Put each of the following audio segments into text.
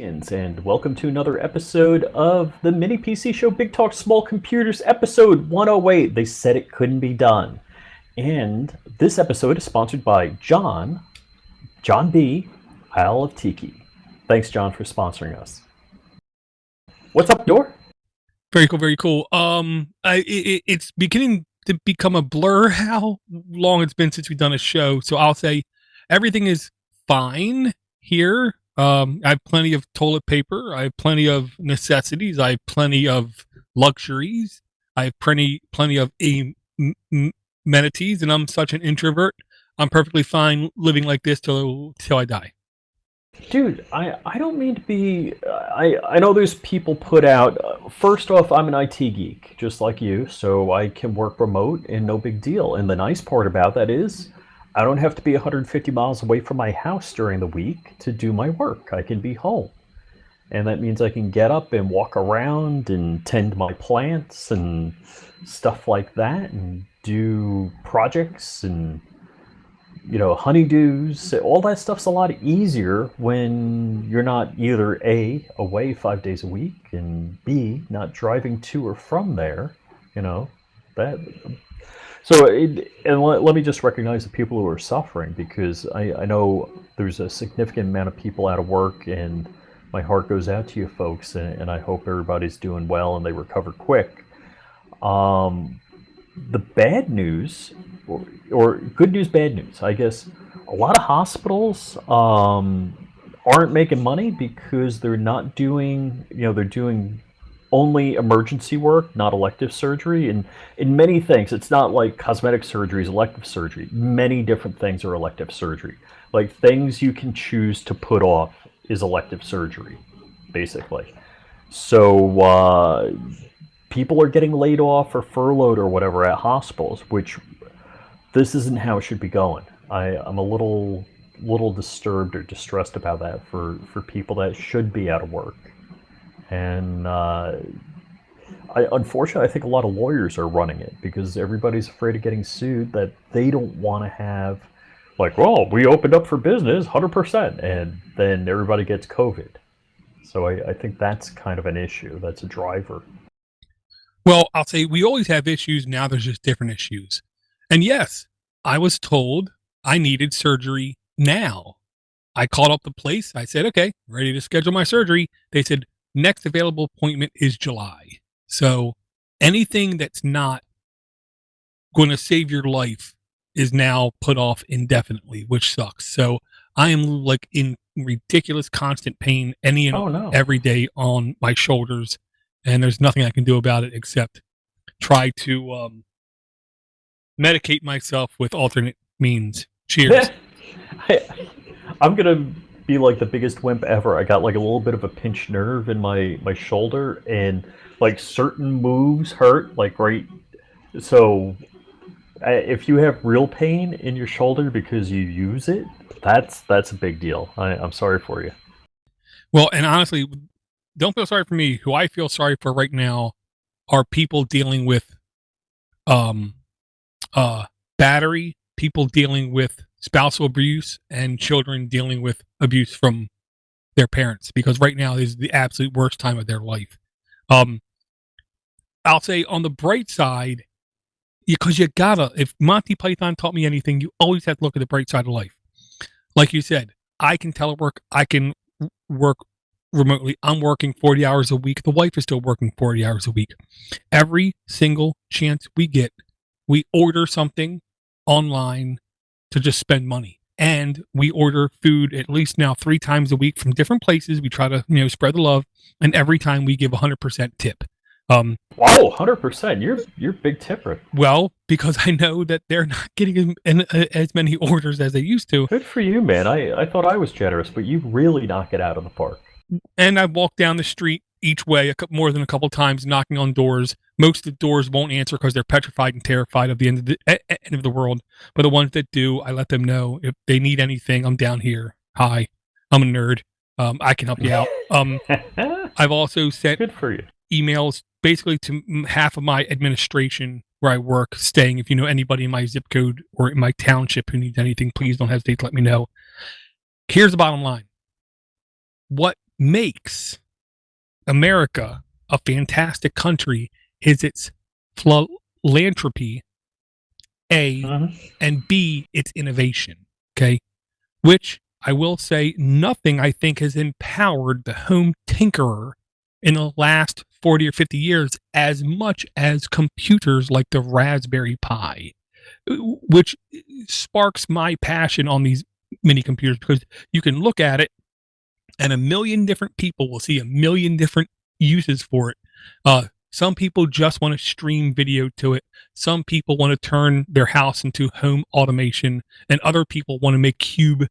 And welcome to another episode of the Mini PC Show Big Talk Small Computers, episode 108. They said it couldn't be done. And this episode is sponsored by John B., Isle of Tiki. Thanks, John, for sponsoring us. What's up, Door? Very cool, very cool. It's beginning to become a blur how long it's been since we've done a show. So I'll say everything is fine here. I have plenty of toilet paper. I have plenty of necessities. I have plenty of luxuries. I have plenty of amenities, and I'm such an introvert. I'm perfectly fine living like this till I die. Dude, I don't mean to be... I know there's people put out... First off, I'm an IT geek, just like you, so I can work remote and no big deal. And the nice part about that is I don't have to be 150 miles away from my house during the week to do my work. I can be home. And that means I can get up and walk around and tend my plants and stuff like that and do projects and, honeydews. All that stuff's a lot easier when you're not either A, away 5 days a week, and B, not driving to or from there. Let me just recognize the people who are suffering, because I know there's a significant amount of people out of work, and my heart goes out to you folks, and I hope everybody's doing well and they recover quick. The bad news, or good news, bad news, I guess, a lot of hospitals aren't making money because they're not doing, they're doing only emergency work, not elective surgery. And in many things, it's not like cosmetic surgery is elective surgery. Many different things are elective surgery. Like things you can choose to put off is elective surgery, basically. So people are getting laid off or furloughed or whatever at hospitals, which this isn't how it should be going. I'm a little disturbed or distressed about that for people that should be out of work. And unfortunately, I think a lot of lawyers are running it because everybody's afraid of getting sued, that they don't want to have, like, well, we opened up for business 100%, and then everybody gets COVID. So I think that's kind of an issue. That's a driver. Well, I'll say we always have issues. Now there's just different issues. And yes, I was told I needed surgery now. I called up the place. I said, okay, ready to schedule my surgery. They said, next available appointment is July. So anything that's not going to save your life is now put off indefinitely, which sucks. So I am like in ridiculous constant pain every day on my shoulders, and there's nothing I can do about it except try to medicate myself with alternate means. Cheers. I'm going to be like the biggest wimp ever. I got like a little bit of a pinched nerve in my shoulder, and like certain moves hurt, like right. So if you have real pain in your shoulder because you use it, that's a big deal. I'm sorry for you. Well, and honestly, don't feel sorry for me. Who I feel sorry for right now are people dealing with battery, people dealing with spousal abuse, and children dealing with abuse from their parents, because right now is the absolute worst time of their life. I'll say on the bright side, because you gotta, if Monty Python taught me anything, you always have to look at the bright side of life. Like you said, I can telework, I can work remotely. I'm working 40 hours a week. The wife is still working 40 hours a week. Every single chance we get, we order something online to just spend money. And we order food at least now 3 times a week from different places. We try to, spread the love. And every time we give 100% tip. Wow, 100%. You're a big tipper. Well, because I know that they're not getting as many orders as they used to. Good for you, man. I thought I was generous, but you really knock it out of the park. And I've walked down the street each way more than a couple times, knocking on doors. Most of the doors won't answer because they're petrified and terrified of the end of the world. But the ones that do, I let them know if they need anything. I'm down here. Hi, I'm a nerd. I can help you out. I've also sent Good for you. emails basically to half of my administration where I work, saying if you know anybody in my zip code or in my township who needs anything, please don't hesitate to let me know. Here's the bottom line. What makes America a fantastic country is its philanthropy, A, and B, its innovation. Okay. Which I will say, nothing I think has empowered the home tinkerer in the last 40 or 50 years as much as computers like the Raspberry Pi, which sparks my passion on these mini computers, because you can look at it and a million different people will see a million different uses for it. Some people just want to stream video to it. Some people want to turn their house into home automation, and other people want to make cube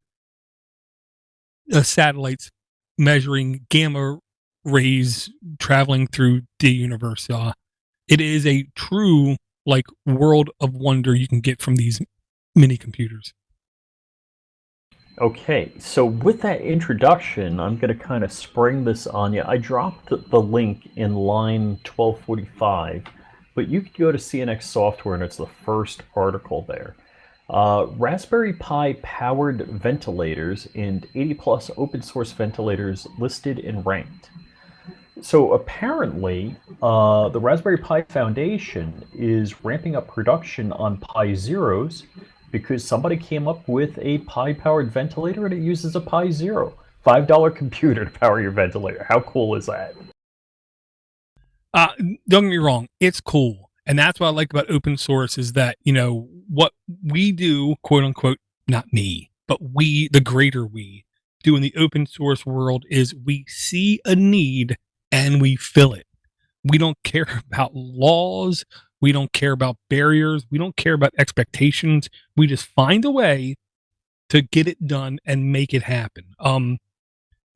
satellites measuring gamma rays traveling through the universe. It is a true world of wonder you can get from these mini computers. Okay, so with that introduction, I'm going to kind of spring this on you. I dropped the link in line 1245, but you could go to CNX Software and it's the first article there. Raspberry Pi powered ventilators and 80 plus open source ventilators listed and ranked. So apparently, the Raspberry Pi Foundation is ramping up production on Pi Zeros because somebody came up with a Pi-powered ventilator and it uses a Pi Zero. $5 computer to power your ventilator. How cool is that? Don't get me wrong, it's cool. And that's what I like about open source is that, what we do, quote unquote, not me, but we, the greater we, do in the open source world is we see a need and we fill it. We don't care about laws. We don't care about barriers. We don't care about expectations. We just find a way to get it done and make it happen.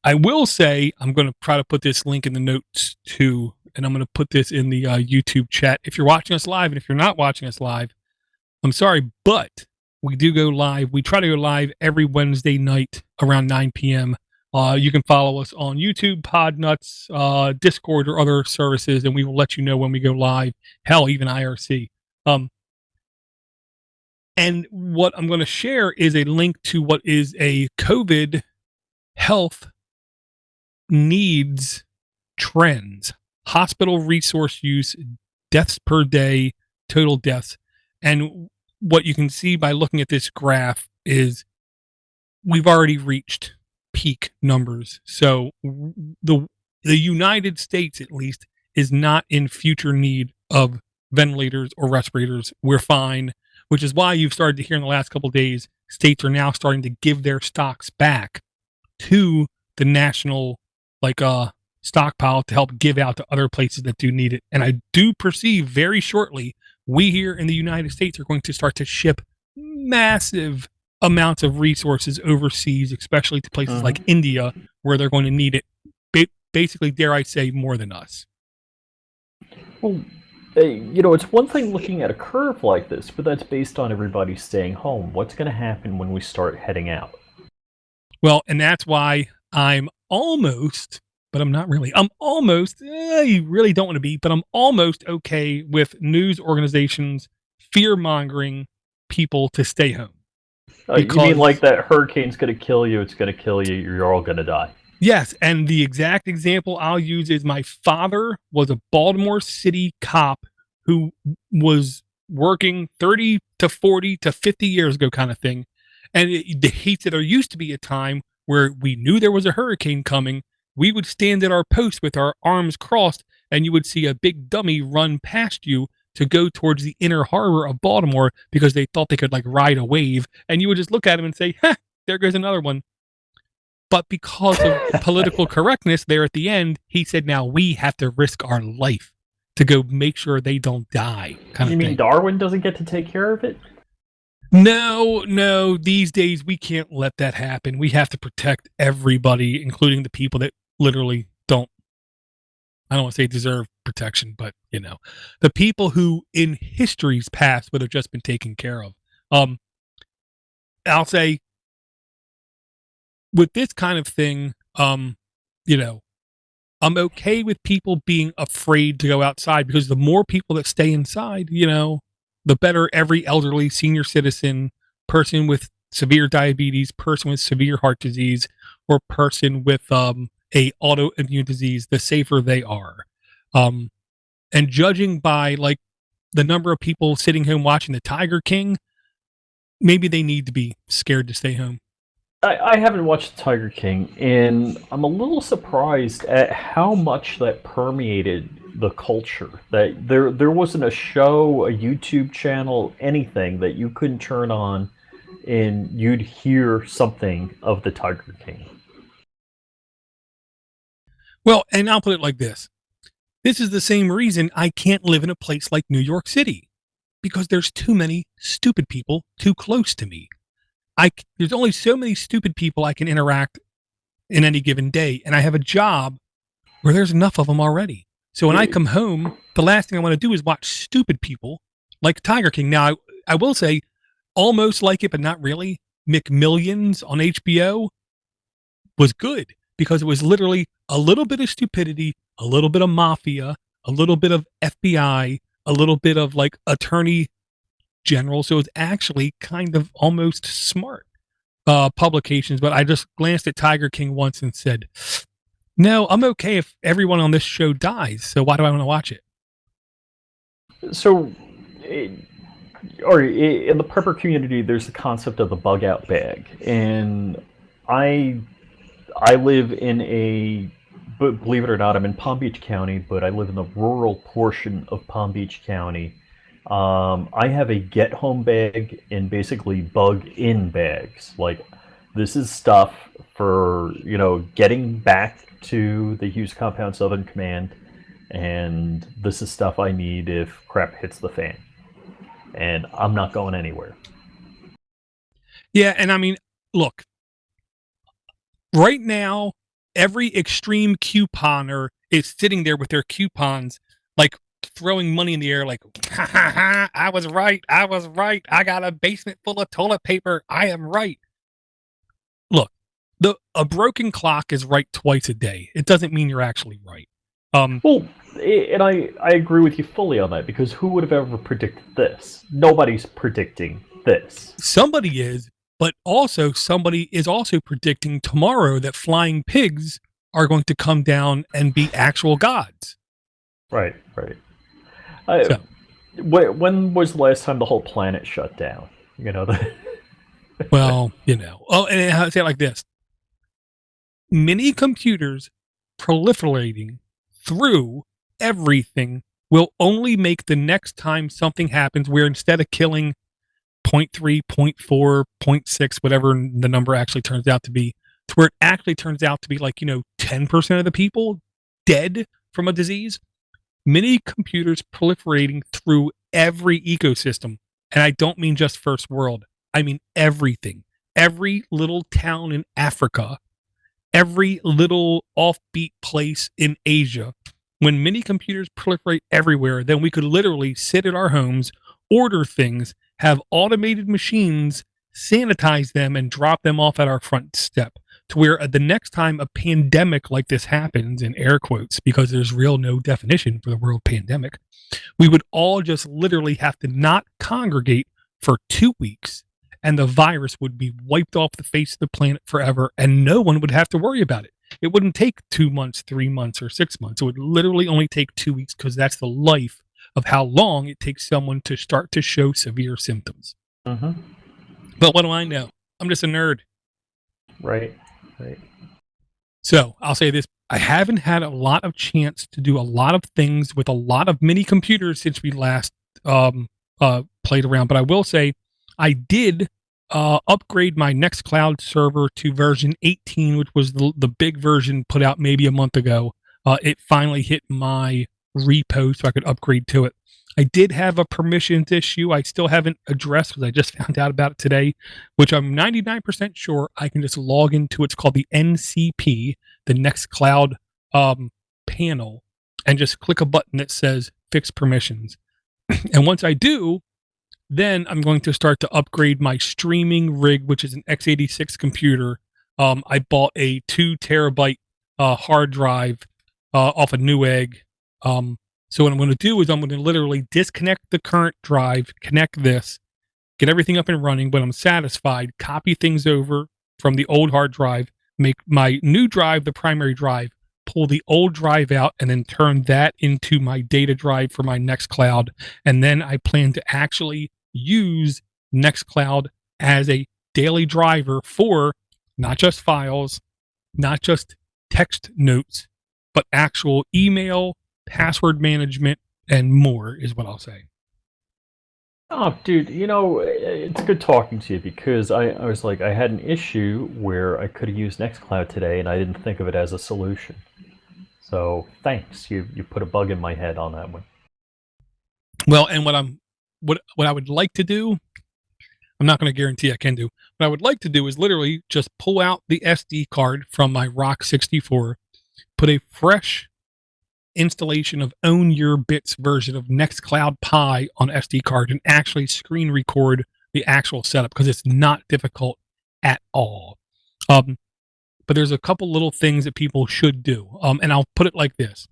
I will say, I'm going to try to put this link in the notes too, and I'm going to put this in the YouTube chat. If you're watching us live, and if you're not watching us live, I'm sorry, but we do go live. We try to go live every Wednesday night around 9 p.m. You can follow us on YouTube, Podnutz, Discord, or other services, and we will let you know when we go live. Hell, even IRC. And what I'm going to share is a link to what is a COVID health needs trends, hospital resource use, deaths per day, total deaths. And what you can see by looking at this graph is we've already reached peak numbers. So the United States, at least, is not in future need of ventilators or respirators. We're fine, which is why you've started to hear in the last couple of days, states are now starting to give their stocks back to the national stockpile to help give out to other places that do need it. And I do perceive very shortly, we here in the United States are going to start to ship massive amounts of resources overseas, especially to places like India, where they're going to need it, basically, dare I say, more than us. Well, it's one thing looking at a curve like this, but that's based on everybody staying home. What's going to happen when we start heading out? Well, and that's why I'm almost, but I'm not really. I'm almost, you really don't want to be, but I'm almost okay with news organizations fear-mongering people to stay home. You mean like that hurricane's going to kill you, it's going to kill you, you're all going to die? Yes, and the exact example I'll use is my father was a Baltimore City cop who was working 30 to 40 to 50 years ago kind of thing. And he said there used to be a time where we knew there was a hurricane coming. We would stand at our post with our arms crossed, and you would see a big dummy run past you to go towards the inner harbor of Baltimore because they thought they could ride a wave. And you would just look at him and say, there goes another one. But because of political correctness there at the end, he said, now we have to risk our life to go make sure they don't die. You mean Darwin doesn't get to take care of it? No. These days, we can't let that happen. We have to protect everybody, including the people that literally don't, I don't want to say deserve protection, but, the people who in history's past would have just been taken care of. I'll say, with this kind of thing, I'm okay with people being afraid to go outside, because the more people that stay inside, the better every elderly, senior citizen, person with severe diabetes, person with severe heart disease, or person with a autoimmune disease, the safer they are. And judging by like the number of people sitting home watching the Tiger King, maybe they need to be scared to stay home. I haven't watched Tiger King, and I'm a little surprised at how much that permeated the culture. That there wasn't a show, a YouTube channel, anything that you couldn't turn on and you'd hear something of the Tiger King. Well, and I'll put it like this. This is the same reason I can't live in a place like New York City, because there's too many stupid people too close to me. There's only so many stupid people I can interact in any given day, and I have a job where there's enough of them already. So when I come home, the last thing I want to do is watch stupid people like Tiger King. Now, I will say, almost like it, but not really. McMillions on HBO was good because it was literally a little bit of stupidity, a little bit of mafia, a little bit of FBI, a little bit of like attorney general. So it's actually kind of almost smart publications. But I just glanced at Tiger King once and said, no, I'm okay if everyone on this show dies. So why do I want to watch it? So, in the prepper community, there's the concept of the bug out bag, and I live in but believe it or not, I'm in Palm Beach County, but I live in the rural portion of Palm Beach County. I have a get home bag and basically bug in bags. Like, this is stuff for, getting back to the Hughes Compound Southern Command, and this is stuff I need if crap hits the fan. And I'm not going anywhere. Yeah, and I mean, look, right now, every extreme couponer is sitting there with their coupons, like throwing money in the air, like, ha ha ha, I was right. I got a basement full of toilet paper. I am right. Look, a broken clock is right twice a day. It doesn't mean you're actually right. Well, and I agree with you fully on that, because who would have ever predicted this? Nobody's predicting this. Somebody is, but also somebody is also predicting tomorrow that flying pigs are going to come down and be actual gods. Right. When was the last time the whole planet shut down? Well, Oh, and I'll say it like this. Mini computers proliferating through everything will only make the next time something happens where instead of killing 0.3, 0.4, 0.6, whatever the number actually turns out to be, to where it actually turns out to be like, 10% of the people dead from a disease. Mini computers proliferating through every ecosystem. And I don't mean just first world. I mean everything. Every little town in Africa, every little offbeat place in Asia. When mini computers proliferate everywhere, then we could literally sit at our homes, order things, have automated machines, sanitize them, and drop them off at our front step. To where the next time a pandemic like this happens, in air quotes, because there's real no definition for the word pandemic, we would all just literally have to not congregate for 2 weeks, and the virus would be wiped off the face of the planet forever, and no one would have to worry about it. It wouldn't take 2 months, 3 months, or 6 months. It would literally only take 2 weeks, because that's the life of how long it takes someone to start to show severe symptoms. Mm-hmm. But what do I know? I'm just a nerd. Right. So I'll say this. I haven't had a lot of chance to do a lot of things with a lot of mini computers since we last played around. But I will say I did upgrade my Nextcloud server to version 18, which was the big version put out maybe a month ago. It finally hit my repo so I could upgrade to it. I did have a permissions issue I still haven't addressed because I just found out about it today, which I'm 99% sure I can just log into. It's called the NCP, the Nextcloud panel, and just click a button that says fix permissions. And once I do, then I'm going to start to upgrade my streaming rig, which is an x86 computer. I bought a 2 terabyte hard drive off of Newegg. So what I'm going to do is I'm going to literally disconnect the current drive, connect this, get everything up and running. When I'm satisfied, copy things over from the old hard drive, make my new drive the primary drive, pull the old drive out, and then turn that into my data drive for my Nextcloud. And then I plan to actually use Nextcloud as a daily driver for not just files, not just text notes, but actual email, password management, and more is what I'll say. Oh, dude, it's good talking to you because I was like, I had an issue where I could have used Nextcloud today and I didn't think of it as a solution. So thanks. You put a bug in my head on that one. Well, and what I would like to do, I'm not going to guarantee I can do. What I would like to do is literally just pull out the SD card from my Rock 64, put a fresh installation of Own Your Bits version of Nextcloud Pi on SD card and actually screen record the actual setup because it's not difficult at all. But there's a couple little things that people should do. And I'll put it like this.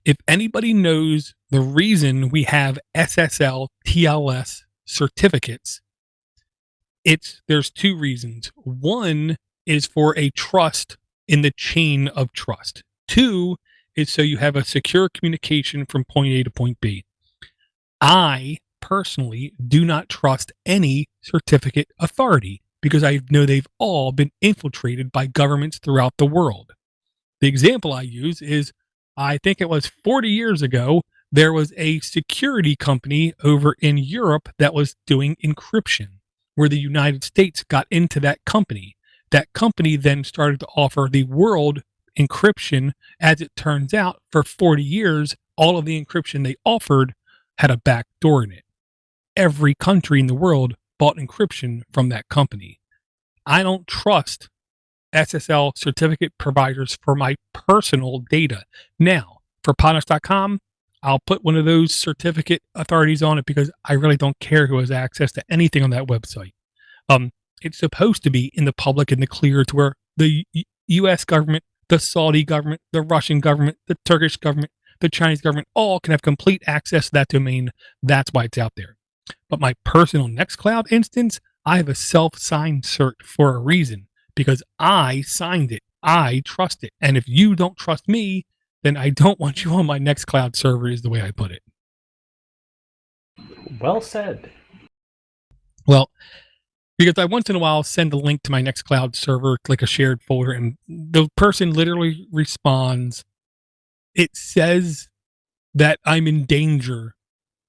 If anybody knows the reason we have SSL TLS certificates, there's two reasons. One is for a trust in the chain of trust. Two is so you have a secure communication from point A to point B. I personally do not trust any certificate authority because I know they've all been infiltrated by governments throughout the world. The example I use is, I think it was 40 years ago, there was a security company over in Europe that was doing encryption, where the United States got into that company. That company then started to offer the world encryption. As it turns out, for 40 years, all of the encryption they offered had a back door in it. Every country in the world bought encryption from that company. I don't trust SSL certificate providers for my personal data. Now, for Podnutz.com, I'll put one of those certificate authorities on it because I really don't care who has access to anything on that website. It's supposed to be in the public and the clear to where the U.S. government, the Saudi government, the Russian government, the Turkish government, the Chinese government, all can have complete access to that domain. That's why it's out there. But my personal Nextcloud instance, I have a self-signed cert for a reason because I signed it. I trust it. And if you don't trust me, then I don't want you on my Nextcloud server is the way I put it. Well said. Well, because I once in a while send a link to my Nextcloud server, like a shared folder, and the person literally responds, it says that I'm in danger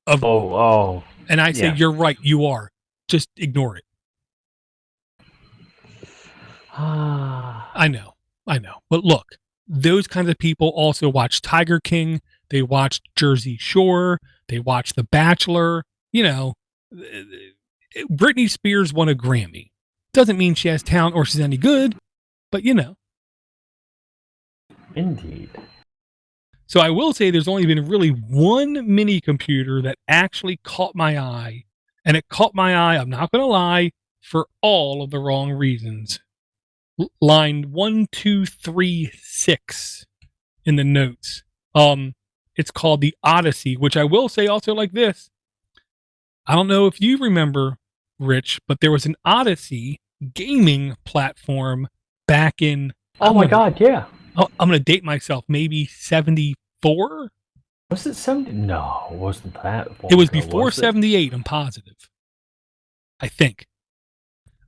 of... Oh. And I say, yeah. You're right, you are. Just ignore it. I know. But look, those kinds of people also watch Tiger King. They watch Jersey Shore. They watch The Bachelor. Britney Spears won a Grammy. Doesn't mean she has talent or she's any good, but Indeed. So I will say there's only been really one mini computer that actually caught my eye. And it caught my eye, I'm not going to lie, for all of the wrong reasons. Line 1236 in the notes. It's called the Odyssey, which I will say also like this. I don't know if you remember, Rich, but there was an Odyssey gaming platform back in... Oh my God, yeah. I'm going to date myself, maybe 74? Was it 70? No, it wasn't that long It was ago, before was it? 78, I'm positive. I think.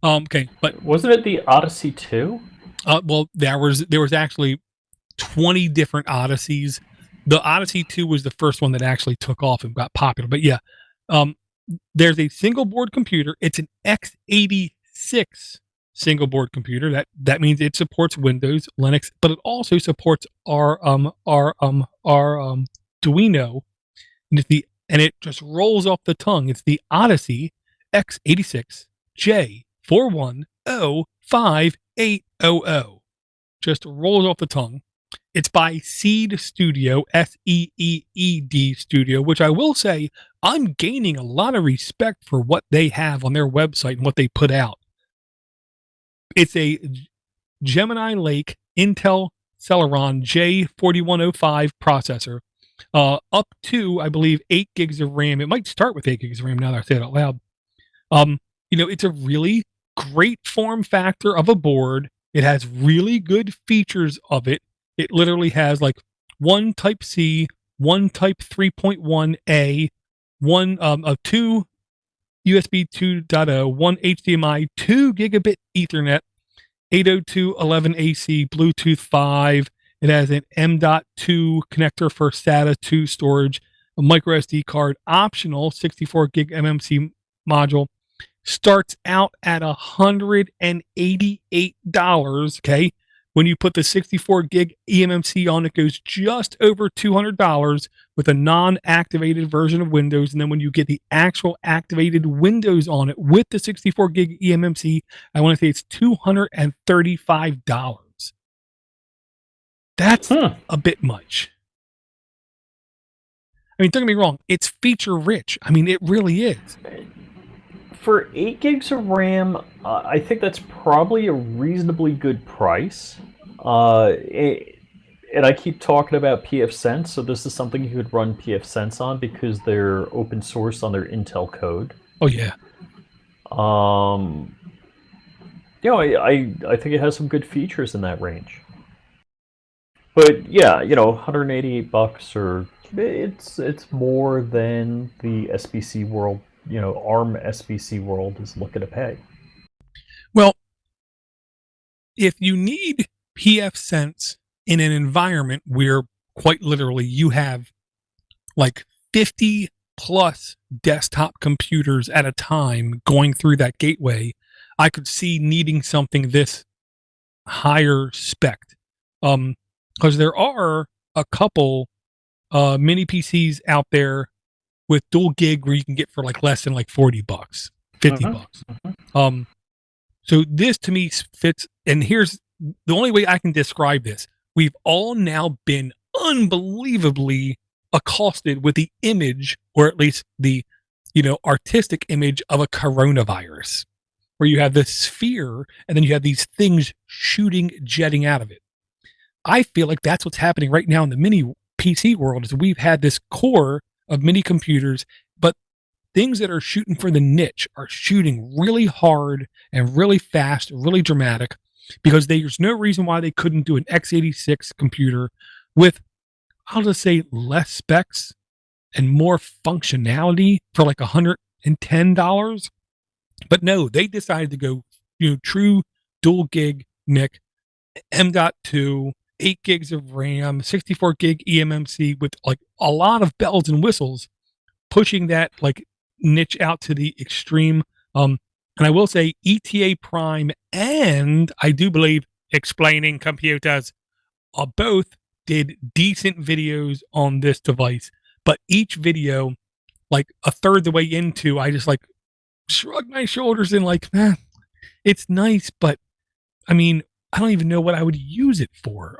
Okay, but... Wasn't it the Odyssey 2? Well, there was actually 20 different Odysseys. The Odyssey 2 was the first one that actually took off and got popular. But yeah, there's a single board computer. It's an x86 single board computer. That means it supports Windows, Linux, but it also supports our Arduino, and it just rolls off the tongue. It's the Odyssey X86J4105800. Just rolls off the tongue. It's by Seed Studio, SEEED Studio, which I will say I'm gaining a lot of respect for what they have on their website and what they put out. It's a Gemini Lake Intel Celeron J4105 processor, up to, I believe, 8 gigs of RAM. It might start with 8 gigs of RAM now that I say it out loud. It's a really great form factor of a board. It has really good features of it. It literally has like one Type C, one Type 3.1A, one two USB 2.0, one HDMI, 2 gigabit Ethernet, 802.11ac, Bluetooth 5. It has an M.2 connector for SATA 2 storage, a micro SD card, optional 64 gig MMC module. Starts out at $188. Okay. When you put the 64 gig eMMC on, it goes just over $200 with a non-activated version of Windows. And then when you get the actual activated Windows on it with the 64 gig eMMC, I want to say it's $235. That's a bit much. I mean, don't get me wrong, it's feature rich. I mean, it really is. For 8 gigs of RAM, I think that's probably a reasonably good price. And I keep talking about pfSense, so this is something you could run pfSense on because they're open source on their Intel code. Oh, yeah. I think it has some good features in that range. But yeah, $188 or it's more than the SBC world, ARM SBC world is looking to pay. Well, if you need pfSense in an environment where quite literally you have like 50 plus desktop computers at a time going through that gateway, I could see needing something this higher spec. Because there are a couple mini PCs out there with dual gig where you can get for like less than like $40, $50. So this to me fits, and here's the only way I can describe this. We've all now been unbelievably accosted with the image, or at least the artistic image of a coronavirus, where you have this sphere and then you have these things jetting out of it. I feel like that's what's happening right now in the mini PC world. Is we've had this core of mini computers, but things that are shooting for the niche are shooting really hard and really fast, really dramatic, because there's no reason why they couldn't do an x86 computer with, I'll just say, less specs and more functionality for like $110. But no, they decided to go, true dual gig NIC, M.2, 8 gigs of RAM, 64 gig eMMC with like a lot of bells and whistles, pushing that like niche out to the extreme. And I will say ETA Prime and I do believe Explaining Computers both did decent videos on this device, but each video, like a third the way into, I just like shrug my shoulders and like, it's nice, but I mean, I don't even know what I would use it for.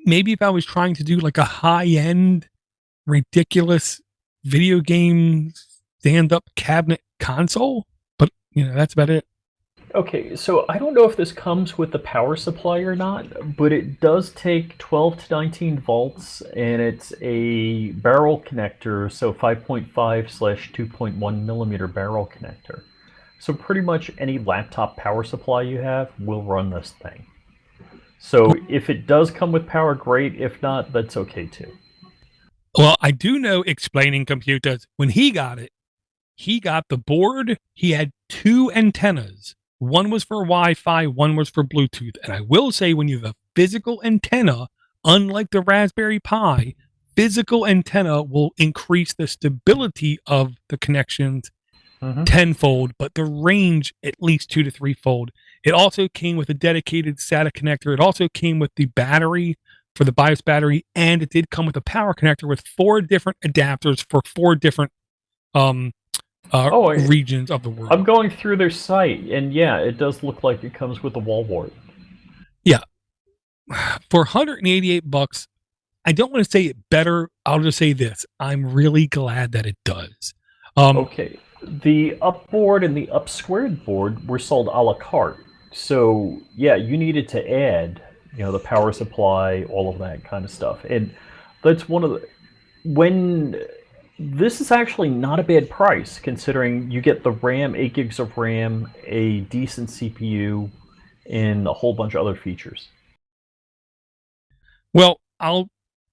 Maybe if I was trying to do like a high-end, ridiculous video game stand-up cabinet console, but that's about it. Okay, so I don't know if this comes with the power supply or not, but it does take 12 to 19 volts, and it's a barrel connector, so 5.5/2.1 millimeter barrel connector. So pretty much any laptop power supply you have will run this thing. So if it does come with power, great. If not, that's okay too. Well, I do know Explaining Computers, when he got it, he got the board. He had 2 antennas. One was for Wi-Fi, one was for Bluetooth. And I will say, when you have a physical antenna, unlike the Raspberry Pi, physical antenna will increase the stability of the connections tenfold, but the range at least 2 to 3-fold. It also came with a dedicated SATA connector. It also came with the battery for the BIOS battery, and it did come with a power connector with 4 different adapters for 4 different regions of the world. I'm going through their site, and yeah, it does look like it comes with a wall wart. Yeah. For $188, I don't want to say it better. I'll just say this. I'm really glad that it does. Okay. The upboard and the upsquared board were sold a la carte. So, yeah, you needed to add, the power supply, all of that kind of stuff. And that's one of the... This is actually not a bad price, considering you get the RAM, 8 gigs of RAM, a decent CPU, and a whole bunch of other features. Well,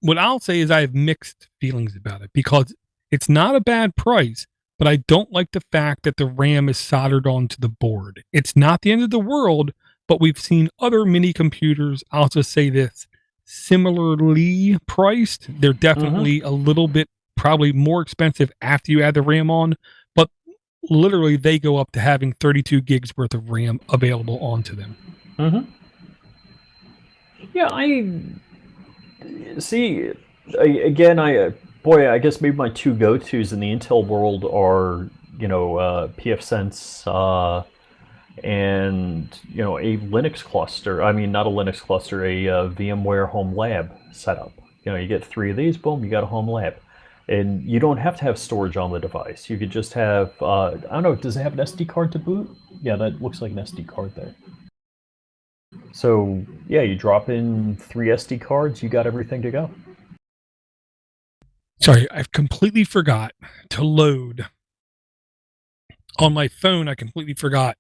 what I'll say is I have mixed feelings about it because it's not a bad price, but I don't like the fact that the RAM is soldered onto the board. It's not the end of the world, but we've seen other mini computers, I'll just say this, similarly priced. They're definitely a little bit probably more expensive after you add the RAM on, but literally they go up to having 32 gigs worth of RAM available onto them. Yeah, I see. Again, I guess maybe my two go-tos in the Intel world are PFSense and a Linux cluster. I mean, not a Linux cluster, a VMware home lab setup. You get three of these, boom, you got a home lab. And you don't have to have storage on the device. You could just have, I don't know, does it have an SD card to boot? Yeah, that looks like an SD card there. So, yeah, you drop in 3 SD cards, you got everything to go. Sorry, I've completely forgot to load. On my phone, I completely forgot.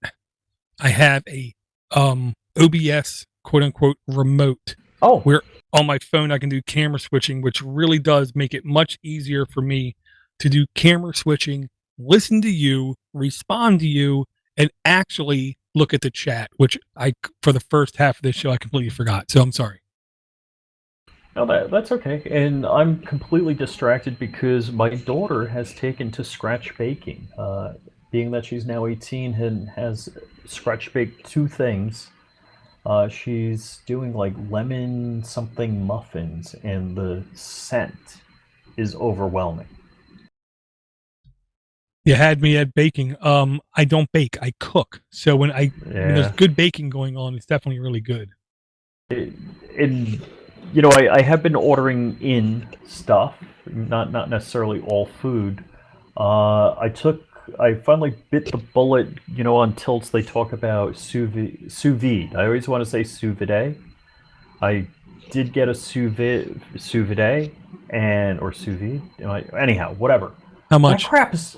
I have a OBS quote unquote remote. Oh, where on my phone I can do camera switching, which really does make it much easier for me to do camera switching, listen to you, respond to you, and actually look at the chat, which for the first half of this show I completely forgot. So I'm sorry. no, that's okay. And I'm completely distracted because my daughter has taken to scratch baking. Being that she's now 18 and has scratch baked 2 things, she's doing like lemon something muffins, and the scent is overwhelming. You had me at baking. I don't bake, I cook. So when there's good baking going on, it's definitely really good. And I have been ordering in stuff, not necessarily all food. I finally bit the bullet. On Tilts they talk about sous vide. I always want to say sous vide. I did get a sous vide or sous vide. Anyhow, whatever. How much? That crap is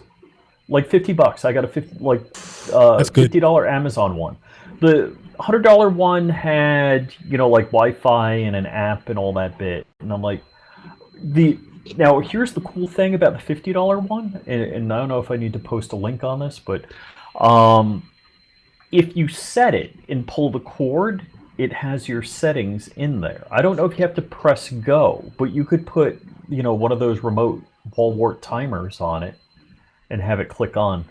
like $50. I got a That's good. $50 Amazon one. The $100 one had like Wi-Fi and an app and all that bit, and I'm like, now here's the cool thing about the $50 one, and I don't know if I need to post a link on this, but if you set it and pull the cord, it has your settings in there. I don't know if you have to press go, but you could put one of those remote wall wart timers on it and have it click on.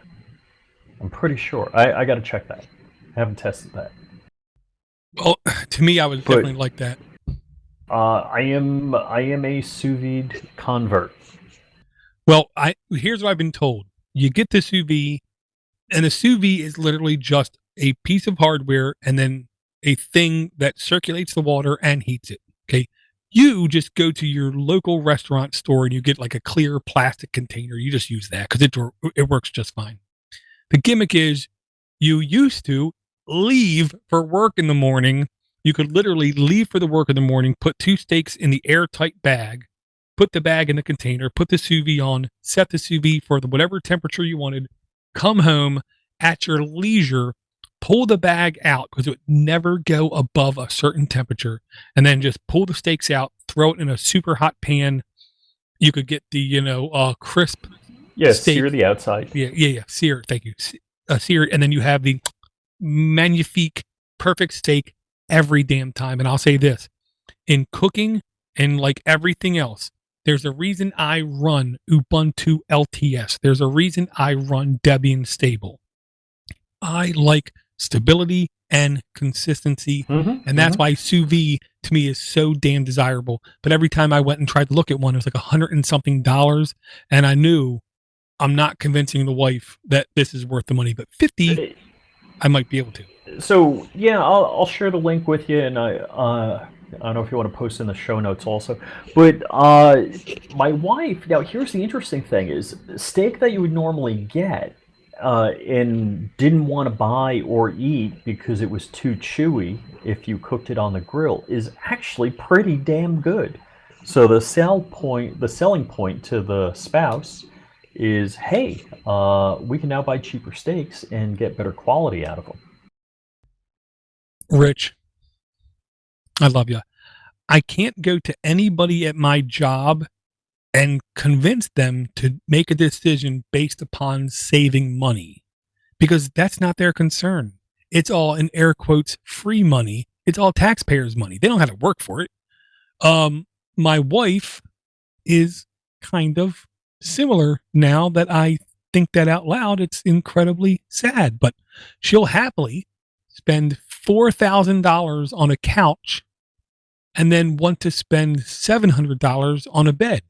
I'm pretty sure. I got to check that. I haven't tested that. Well, to me, I would definitely like that. I am a sous vide convert. Well, here's what I've been told. You get the sous vide, and the sous vide is literally just a piece of hardware and then a thing that circulates the water and heats it. Okay. You just go to your local restaurant store and you get like a clear plastic container. You just use that because it works just fine. The gimmick is you used to leave for work in the morning. You could literally leave for the work in the morning, put 2 steaks in the airtight bag, put the bag in the container, put the sous vide on, set the sous vide for whatever temperature you wanted, come home at your leisure, pull the bag out because it would never go above a certain temperature, and then just pull the steaks out, throw it in a super hot pan. You could get the crisp steak. Sear the outside. Yeah. Sear. Thank you. Sear, and then you have the magnifique, perfect steak every damn time. And I'll say this, in cooking and like everything else, there's a reason I run Ubuntu LTS. There's a reason I run Debian Stable. I like stability and consistency, and that's why sous vide to me is so damn desirable. But every time I went and tried to look at one, it was like $100 and something, and I knew I'm not convincing the wife that this is worth the money. But 50, I might be able to. So yeah, I'll share the link with you, and I don't know if you want to post in the show notes also. But my wife, now here's the interesting thing: is steak that you would normally get and didn't want to buy or eat because it was too chewy if you cooked it on the grill is actually pretty damn good. So the selling point to the spouse is, hey, we can now buy cheaper steaks and get better quality out of them. Rich, I love you. I can't go to anybody at my job and convince them to make a decision based upon saving money because that's not their concern. It's all in air quotes free money. It's all taxpayers' money. They don't have to work for it. My wife is kind of similar now that I think that out loud. It's incredibly sad, but she'll happily spend $4,000 on a couch and then want to spend $700 on a bed,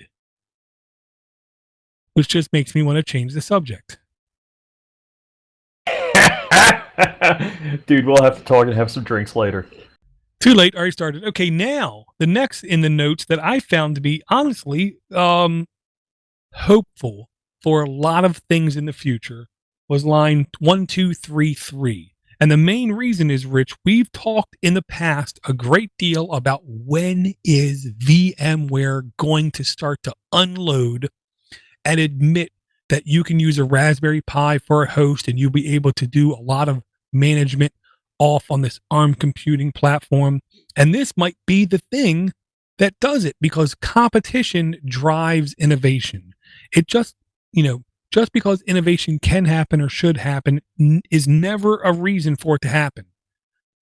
which just makes me want to change the subject. Dude, we'll have to talk and have some drinks later. Too late, already started. Okay, now the next in the notes that I found to be honestly hopeful for a lot of things in the future was line 1233. And the main reason is, Rich, we've talked in the past a great deal about when is VMware going to start to unload and admit that you can use a Raspberry Pi for a host and you'll be able to do a lot of management off on this ARM computing platform. And this might be the thing that does it because competition drives innovation. It just, just because innovation can happen or should happen is never a reason for it to happen.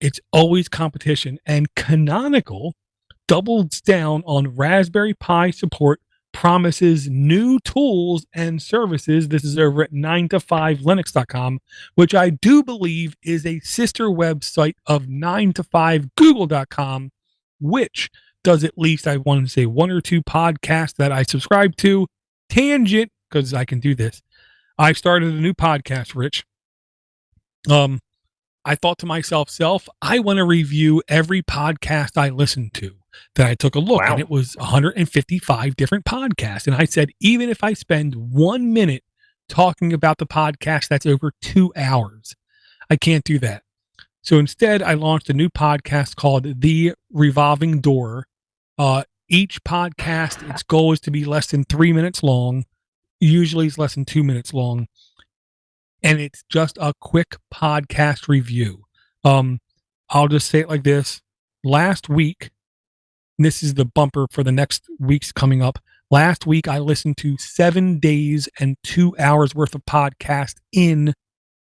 It's always competition. And Canonical doubles down on Raspberry Pi support, promises new tools and services. This is over at 9to5linux.com, which I do believe is a sister website of 9to5google.com, which does at least, I want to say, one or two podcasts that I subscribe to. Tangent, because I can do this. I started a new podcast, Rich. I thought to myself, I want to review every podcast I listen to. Then I took a look, and it was 155 different podcasts. And I said, even if I spend 1 minute talking about the podcast, that's over 2 hours. I can't do that. So instead, I launched a new podcast called The Revolving Door. Each podcast, its goal is to be less than 3 minutes long. Usually it's less than 2 minutes long. And it's just a quick podcast review. I'll just say it like this. Last week, and this is the bumper for the next weeks coming up. Last week, I listened to 7 days and 2 hours worth of podcast in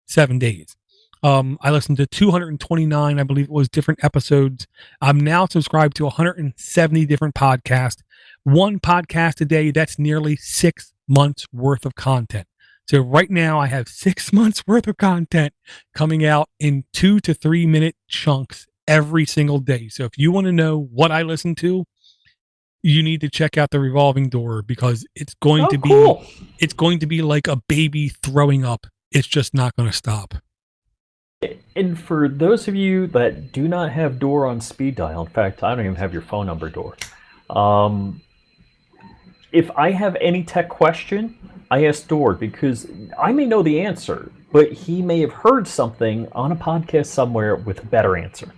7 days. I listened to 229, I believe it was, different episodes. I'm now subscribed to 170 different podcasts. One podcast a day, that's nearly 6 months worth of content. So right now I have 6 months worth of content coming out in 2 to 3 minute chunks every single day. So if you want to know what I listen to, you need to check out The Revolving Door because it's going to be cool. It's going to be like a baby throwing up. It's just not going to stop. And for those of you that do not have Door on speed dial, in fact, I don't even have your phone number, Door. If I have any tech question, I ask Door because I may know the answer, but he may have heard something on a podcast somewhere with a better answer.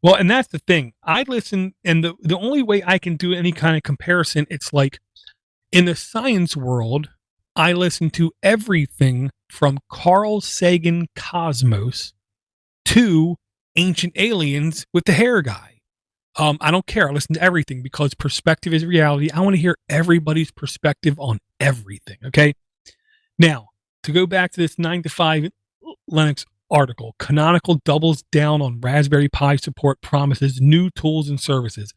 Well, and that's the thing. I listen, and the only way I can do any kind of comparison, it's like in the science world, I listen to everything from Carl Sagan Cosmos to Ancient Aliens with the hair guy. I don't care. I listen to everything because perspective is reality. I want to hear everybody's perspective on everything. Okay. Now, to go back to this 9to5 Linux article, Canonical doubles down on Raspberry Pi support, promises new tools and services.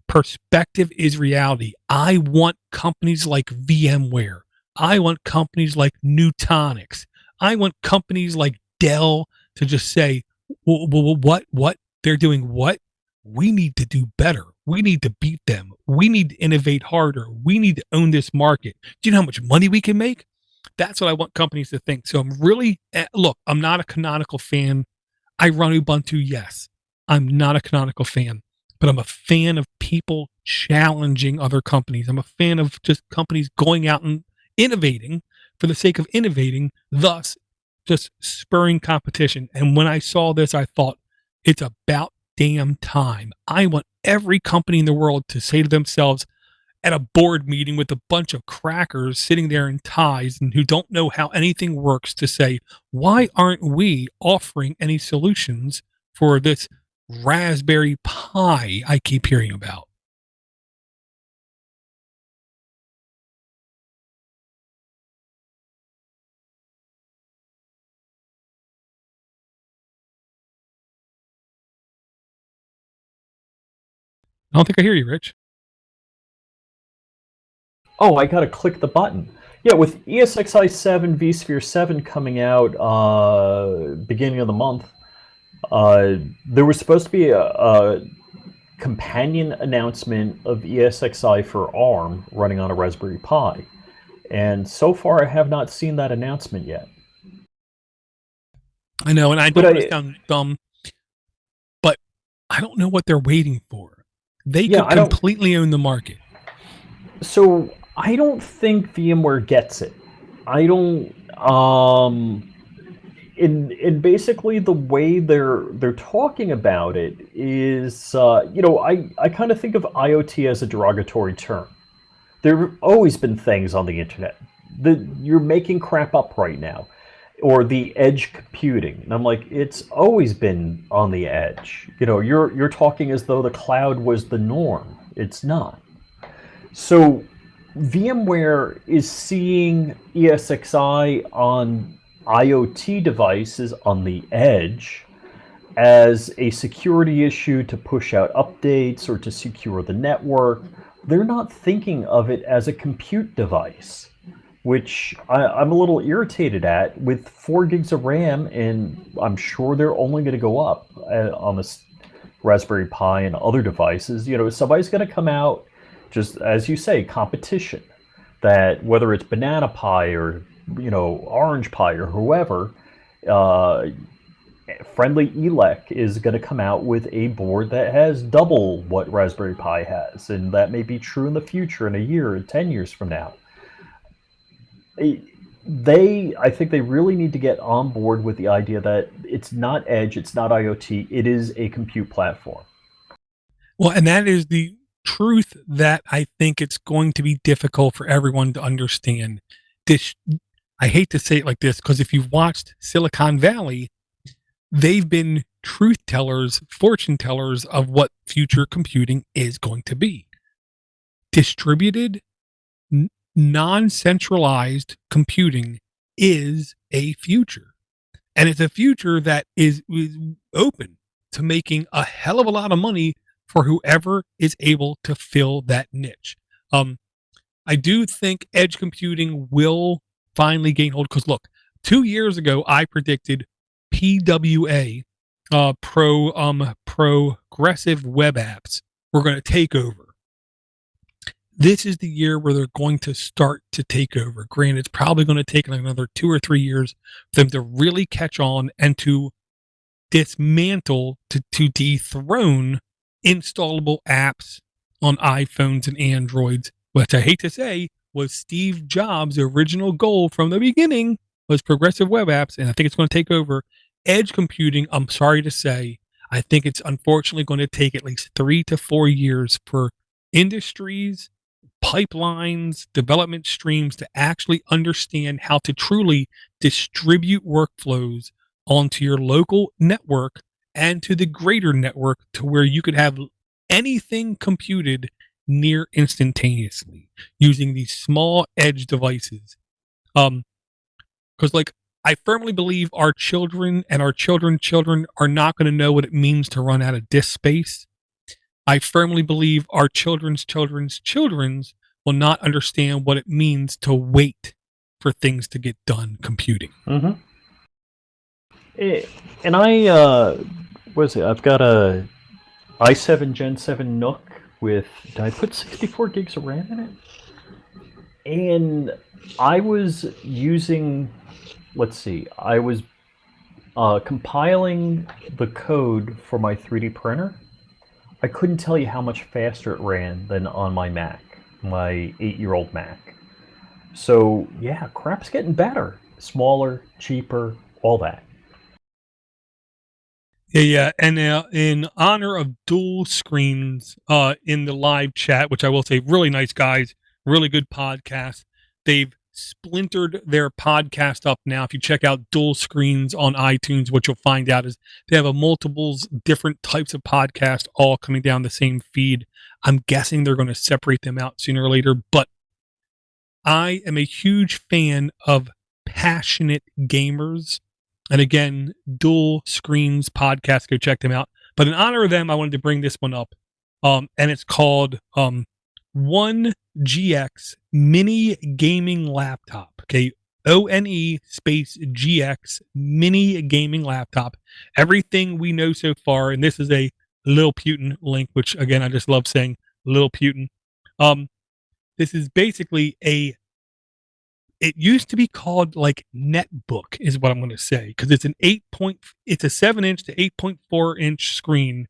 Perspective is reality. I want companies like VMware. I want companies like Nutanix. I want companies like Dell to just say, what? They're doing what? We need to do better. We need to beat them. We need to innovate harder. We need to own this market. Do you know how much money we can make? That's what I want companies to think. So I'm really, look, I'm not a Canonical fan. I run Ubuntu, yes. I'm not a Canonical fan, but I'm a fan of people challenging other companies. I'm a fan of just companies going out and innovating for the sake of innovating, thus just spurring competition. And when I saw this, I thought, it's about damn time. I want every company in the world to say to themselves, at a board meeting with a bunch of crackers sitting there in ties and who don't know how anything works to say, why aren't we offering any solutions for this Raspberry Pi I keep hearing about? I don't think I hear you, Rich. Oh, I gotta click the button. Yeah, with ESXi 7 vSphere 7 coming out beginning of the month, there was supposed to be a companion announcement of ESXi for ARM running on a Raspberry Pi. And so far, I have not seen that announcement yet. I know, and I But don't want to sound dumb, but I don't know what they're waiting for. They yeah, could completely own the market. So I don't think VMware gets it. I don't. In basically the way they're talking about it is, I kind of think of IoT as a derogatory term. There have always been things on the internet that you're making crap up right now, or the edge computing, and I'm like, it's always been on the edge. You're talking as though the cloud was the norm. It's not. So VMware is seeing ESXi on IoT devices on the edge as a security issue to push out updates or to secure the network. They're not thinking of it as a compute device, which I'm a little irritated at. With 4 gigs of RAM, and I'm sure they're only going to go up on this Raspberry Pi and other devices. Somebody's going to come out, just as you say, competition. That whether it's Banana Pi or Orange Pi or whoever, Friendly Elec is going to come out with a board that has double what Raspberry Pi has, and that may be true in the future, in a year, or 10 years from now. I think they really need to get on board with the idea that it's not edge, it's not IoT, it is a compute platform. Well, and that is the truth that I think it's going to be difficult for everyone to understand. I hate to say it like this, because if you've watched Silicon Valley, they've been truth tellers, fortune tellers of what future computing is going to be. Distributed, non-centralized computing is a future. And it's a future that is open to making a hell of a lot of money for whoever is able to fill that niche. I do think edge computing will finally gain hold, because look, 2 years ago I predicted PWA, progressive web apps, were going to take over. This is the year where they're going to start to take over. Granted, it's probably going to take another 2 or 3 years for them to really catch on and to dismantle, to dethrone installable apps on iPhones and Androids, which I hate to say was Steve Jobs' original goal from the beginning, was progressive web apps, and I think it's going to take over. Edge computing, I'm sorry to say, I think it's unfortunately going to take at least 3 to 4 years for industries, pipelines, development streams to actually understand how to truly distribute workflows onto your local network and to the greater network, to where you could have anything computed near instantaneously using these small edge devices. Because I firmly believe our children and our children's children are not going to know what it means to run out of disk space. I firmly believe our children's children's children's will not understand what it means to wait for things to get done computing. Mm-hmm. And what is it? I've got a i7 Gen 7 NUC with, did I put 64 gigs of RAM in it? And I was using, let's see, I was compiling the code for my 3D printer. I couldn't tell you how much faster it ran than on my Mac, my 8-year-old Mac. So yeah, crap's getting better. Smaller, cheaper, all that. Yeah. And in honor of dual screens, in the live chat, which I will say, really nice guys, really good podcast. They've splintered their podcast up now. If you check out dual screens on iTunes, what you'll find out is they have a multiples different types of podcast all coming down the same feed. I'm guessing they're going to separate them out sooner or later, but I am a huge fan of passionate gamers. And again, Dual Screens podcast, go check them out. But in honor of them, I wanted to bring this one up. And it's called 1GX Mini Gaming Laptop. Okay. ONE space GX Mini Gaming Laptop. Everything we know so far, and this is a Lil Putin link, which again, I just love saying Lil Putin. This is basically it used to be called like netbook is what I'm going to say, because it's it's a 7-inch to 8.4-inch screen.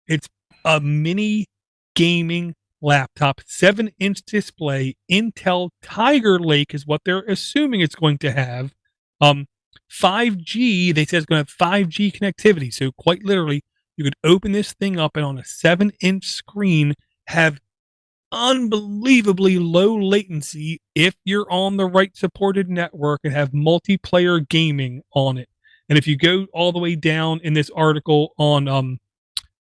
It's a mini gaming laptop, 7-inch display. Intel Tiger Lake is what they're assuming it's going to have. 5G, they said it's going to have 5G connectivity. So quite literally, you could open this thing up and on a 7-inch screen have unbelievably low latency if you're on the right supported network and have multiplayer gaming on it. And if you go all the way down in this article on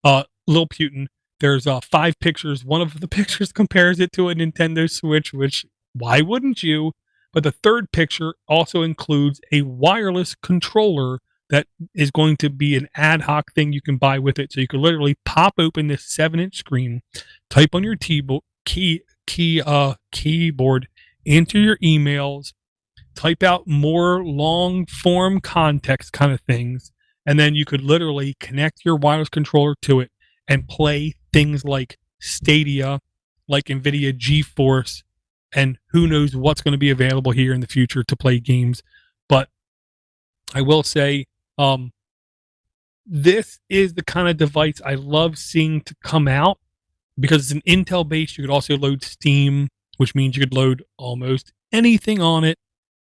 Lil Putin, there's 5 pictures. One of the pictures compares it to a Nintendo Switch, which why wouldn't you? But the third picture also includes a wireless controller that is going to be an ad hoc thing you can buy with it. So you can literally pop open this 7-inch screen, type on your keyboard, enter your emails, type out more long form context kind of things, and then you could literally connect your wireless controller to it and play things like Stadia, like NVIDIA GeForce, and who knows what's going to be available here in the future to play games. But I will say, this is the kind of device I love seeing to come out, because it's an Intel base. You could also load Steam, which means you could load almost anything on it.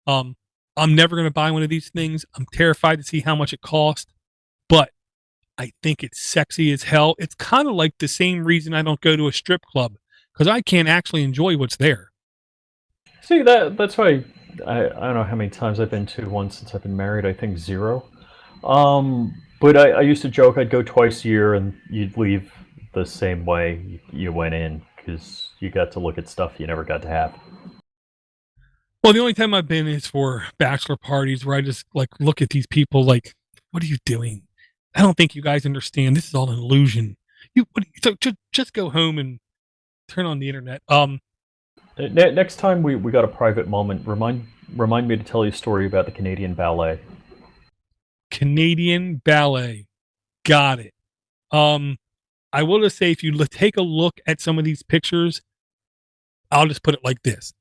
I'm never going to buy one of these things. I'm terrified to see how much it costs, but I think it's sexy as hell. It's kind of like the same reason I don't go to a strip club, because I can't actually enjoy what's there. See, that's why I don't know how many times I've been to one since I've been married. I think 0. But I used to joke I'd go twice a year and you'd leave the same way you went in, because you got to look at stuff you never got to have. Well, the only time I've been is for bachelor parties where I just like look at these people like, what are you doing? I don't think you guys understand. This is all an illusion. So just go home and turn on the internet. Next time we got a private moment, remind me to tell you a story about the Canadian Ballet. Canadian Ballet. Got it. I will just say, if you take a look at some of these pictures, I'll just put it like this.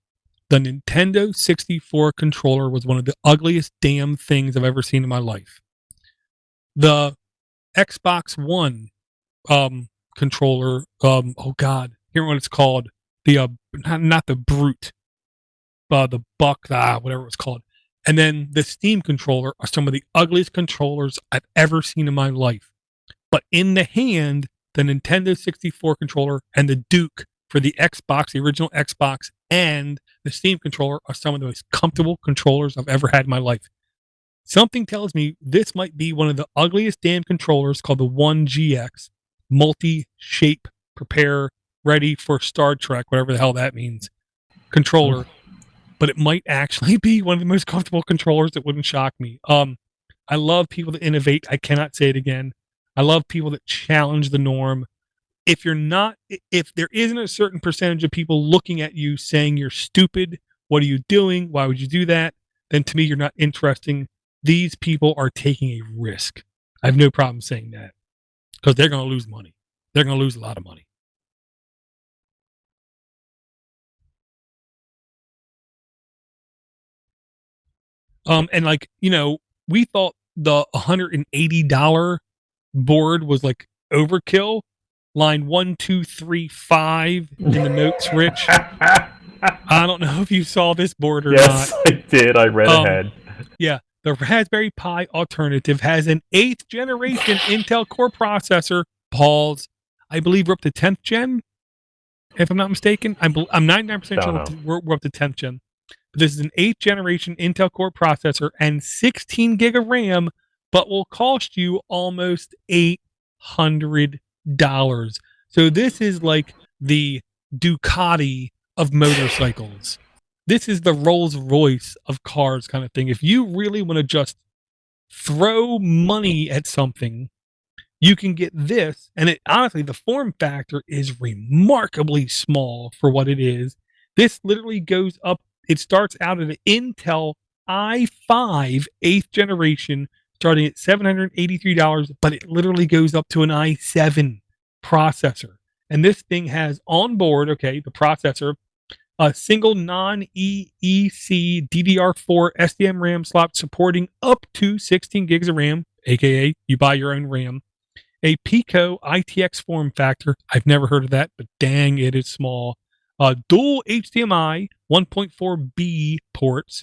The Nintendo 64 controller was one of the ugliest damn things I've ever seen in my life. The Xbox One controller, oh God, hear what it's called. The not the Brute, the Buck, whatever it's called. And then the Steam controller are some of the ugliest controllers I've ever seen in my life. But in the hand, the Nintendo 64 controller and the Duke for the Xbox, the original Xbox, and the Steam controller are some of the most comfortable controllers I've ever had in my life. Something tells me this might be one of the ugliest damn controllers, called the 1GX, multi-shape, prepare, ready for Star Trek, whatever the hell that means, controller. But it might actually be one of the most comfortable controllers. That wouldn't shock me. I love people that innovate. I cannot say it again. I love people that challenge the norm. If there isn't a certain percentage of people looking at you saying you're stupid, what are you doing? Why would you do that? Then to me, you're not interesting. These people are taking a risk. I have no problem saying that, because they're going to lose money. They're going to lose a lot of money. And like, we thought the $180 board was like overkill. Line 1, 2, 3, 5 in the notes, Rich. I don't know if you saw this board or not. Yes, I did. I read ahead. Yeah. the Raspberry Pi alternative has an 8th generation Intel Core processor. Pause. I believe we're up to 10th gen, if I'm not mistaken. I'm 99% Don't sure know. we're up to 10th gen. This is an 8th generation Intel Core processor and 16 gig of RAM, but will cost you almost $800. So this is like the Ducati of motorcycles. This is the Rolls Royce of cars kind of thing. If you really want to just throw money at something, you can get this. And it honestly, the form factor is remarkably small for what it is. This literally goes up. It starts out at an Intel i5 8th generation, starting at $783, but it literally goes up to an i7 processor. And this thing has on board, okay, the processor, a single non-EEC DDR4 SDM RAM slot supporting up to 16 gigs of RAM, aka you buy your own RAM. A Pico ITX form factor. I've never heard of that, but dang, it is small. Dual HDMI 1.4B ports,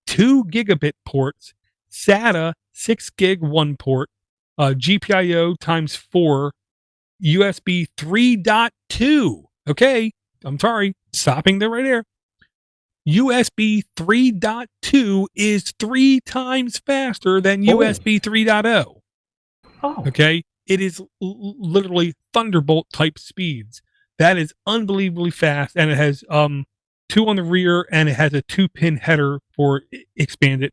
2 gigabit ports, SATA 6 gig 1 port, GPIO times 4, USB 3.2. Okay, I'm sorry, stopping there right there. USB 3.2 is 3 times faster than USB 3.0. Oh. Okay, it is literally Thunderbolt type speeds. That is unbelievably fast, and it has 2 on the rear, and it has a 2-pin header for expanded.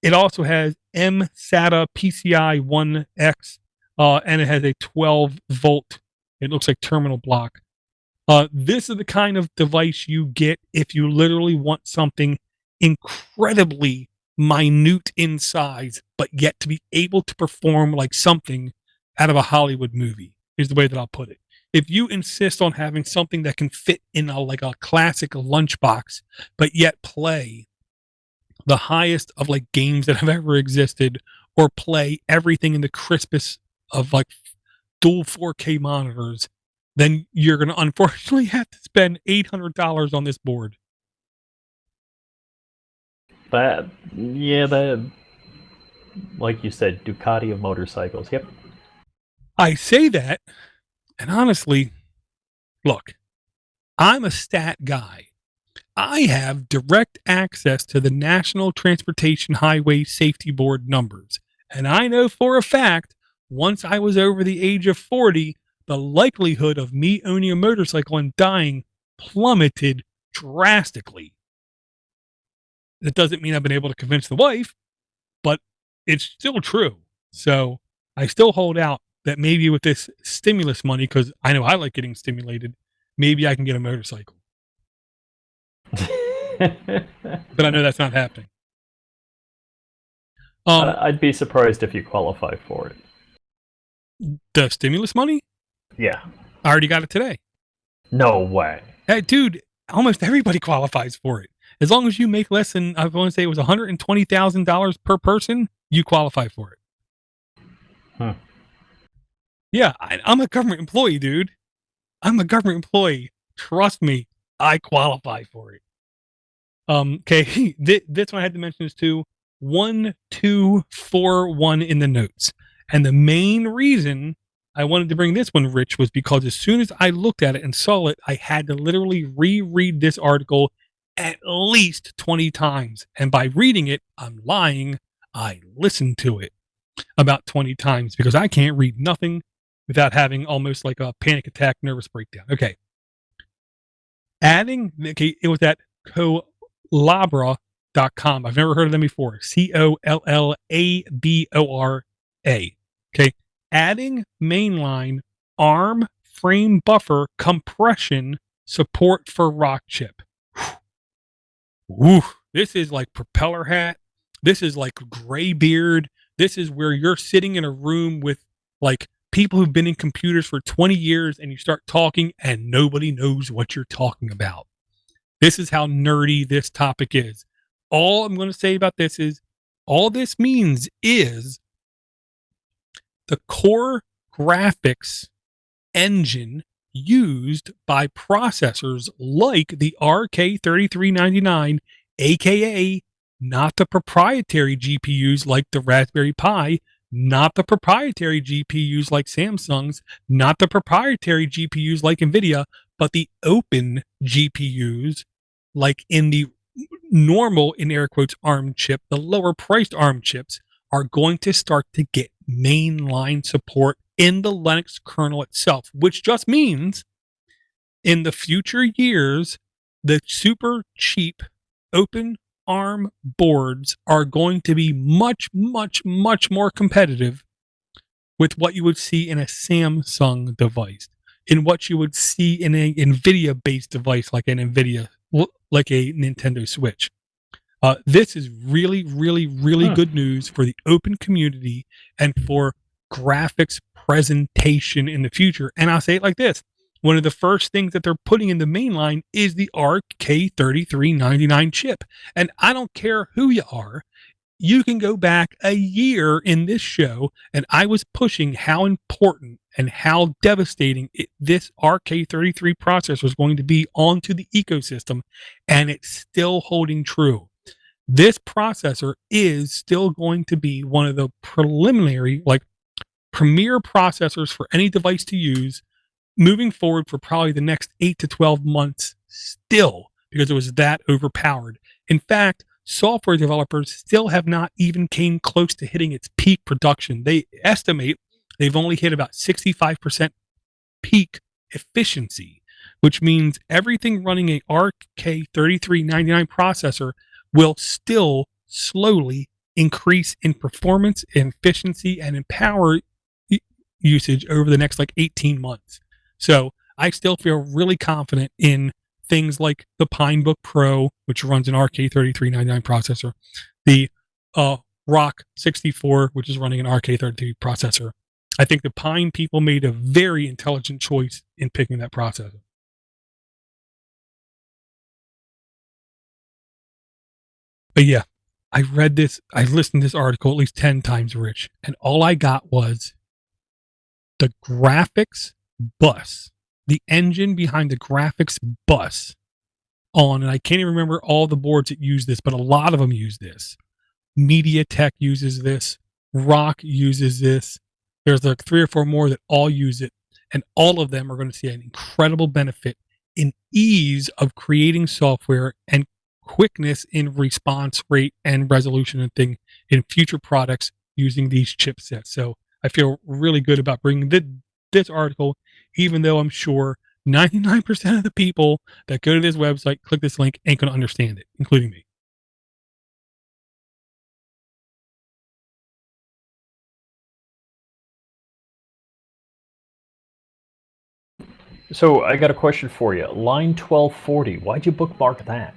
It also has mSATA PCI 1X, and it has a 12 volt. It looks like terminal block. This is the kind of device you get if you literally want something incredibly minute in size, but yet to be able to perform like something out of a Hollywood movie, is the way that I'll put it. If you insist on having something that can fit in like a classic lunchbox, but yet play the highest of like games that have ever existed, or play everything in the crispest of like dual 4K monitors, then you're going to unfortunately have to spend $800 on this board. That, like you said, Ducati of motorcycles. Yep. I say that, and honestly, look, I'm a stat guy. I have direct access to the National Transportation Highway Safety Board numbers. And I know for a fact, once I was over the age of 40, the likelihood of me owning a motorcycle and dying plummeted drastically. That doesn't mean I've been able to convince the wife, but it's still true. So I still hold out that maybe with this stimulus money, because I know I like getting stimulated, maybe I can get a motorcycle. But I know that's not happening. I'd be surprised if you qualify for it. The stimulus money? Yeah. I already got it today. No way. Hey, dude, almost everybody qualifies for it. As long as you make less than, I want to say it was $120,000 per person, you qualify for it. Huh. Yeah, I'm a government employee, dude. I'm a government employee. Trust me, I qualify for it. Okay, this one I had to mention is too. 1241 in the notes. And the main reason I wanted to bring this one, Rich, was because as soon as I looked at it and saw it, I had to literally reread this article at least 20 times. And by reading it, I'm lying. I listened to it about 20 times because I can't read nothing without having almost like a panic attack, nervous breakdown. Okay. It was at Collabora.com. I've never heard of them before. Collabora. Okay. Adding mainline ARM frame buffer compression support for rock chip. Woo. This is like propeller hat. This is like gray beard. This is where you're sitting in a room with like people who've been in computers for 20 years and you start talking and nobody knows what you're talking about. This is how nerdy this topic is. All I'm going to say about this is all this means is the core graphics engine used by processors like the RK3399, aka not the proprietary GPUs like the Raspberry Pi, not the proprietary GPUs like Samsung's, not the proprietary GPUs like NVIDIA, but the open GPUs like in the normal, in air quotes, ARM chip, the lower priced ARM chips are going to start to get mainline support in the Linux kernel itself, which just means in the future years, the super cheap open ARM boards are going to be much, much, much more competitive with what you would see in a Samsung device, in what you would see in a NVIDIA-based device like an NVIDIA, like a Nintendo Switch. This is really, really, really good news for the open community and for graphics presentation in the future. And I'll say it like this. One of the first things that they're putting in the mainline is the RK3399 chip. And I don't care who you are. You can go back a year in this show, and I was pushing how important and how devastating this RK33 processor is going to be onto the ecosystem, and it's still holding true. This processor is still going to be one of the preliminary, like premier processors for any device to use moving forward for probably the next 8 to 12 months still, because it was that overpowered. In fact, software developers still have not even came close to hitting its peak production. They estimate they've only hit about 65% peak efficiency, which means everything running a RK3399 processor will still slowly increase in performance, in efficiency, and in power usage over the next like 18 months. So I still feel really confident in things like the Pinebook Pro, which runs an RK3399 processor, the Rock 64, which is running an RK33 processor. I think the Pine people made a very intelligent choice in picking that processor. But yeah, I listened to this article at least 10 times, Rich, and all I got was the graphics bus, the engine behind the graphics bus on, and I can't even remember all the boards that use this, but a lot of them use this. MediaTek uses this. Rock uses this. There's like 3 or 4 more that all use it, and all of them are going to see an incredible benefit in ease of creating software and quickness in response rate and resolution and thing in future products using these chipsets. So I feel really good about bringing this article, even though I'm sure 99% of the people that go to this website, click this link, ain't going to understand it, including me. So I got a question for you. Line 1240, why'd you bookmark that?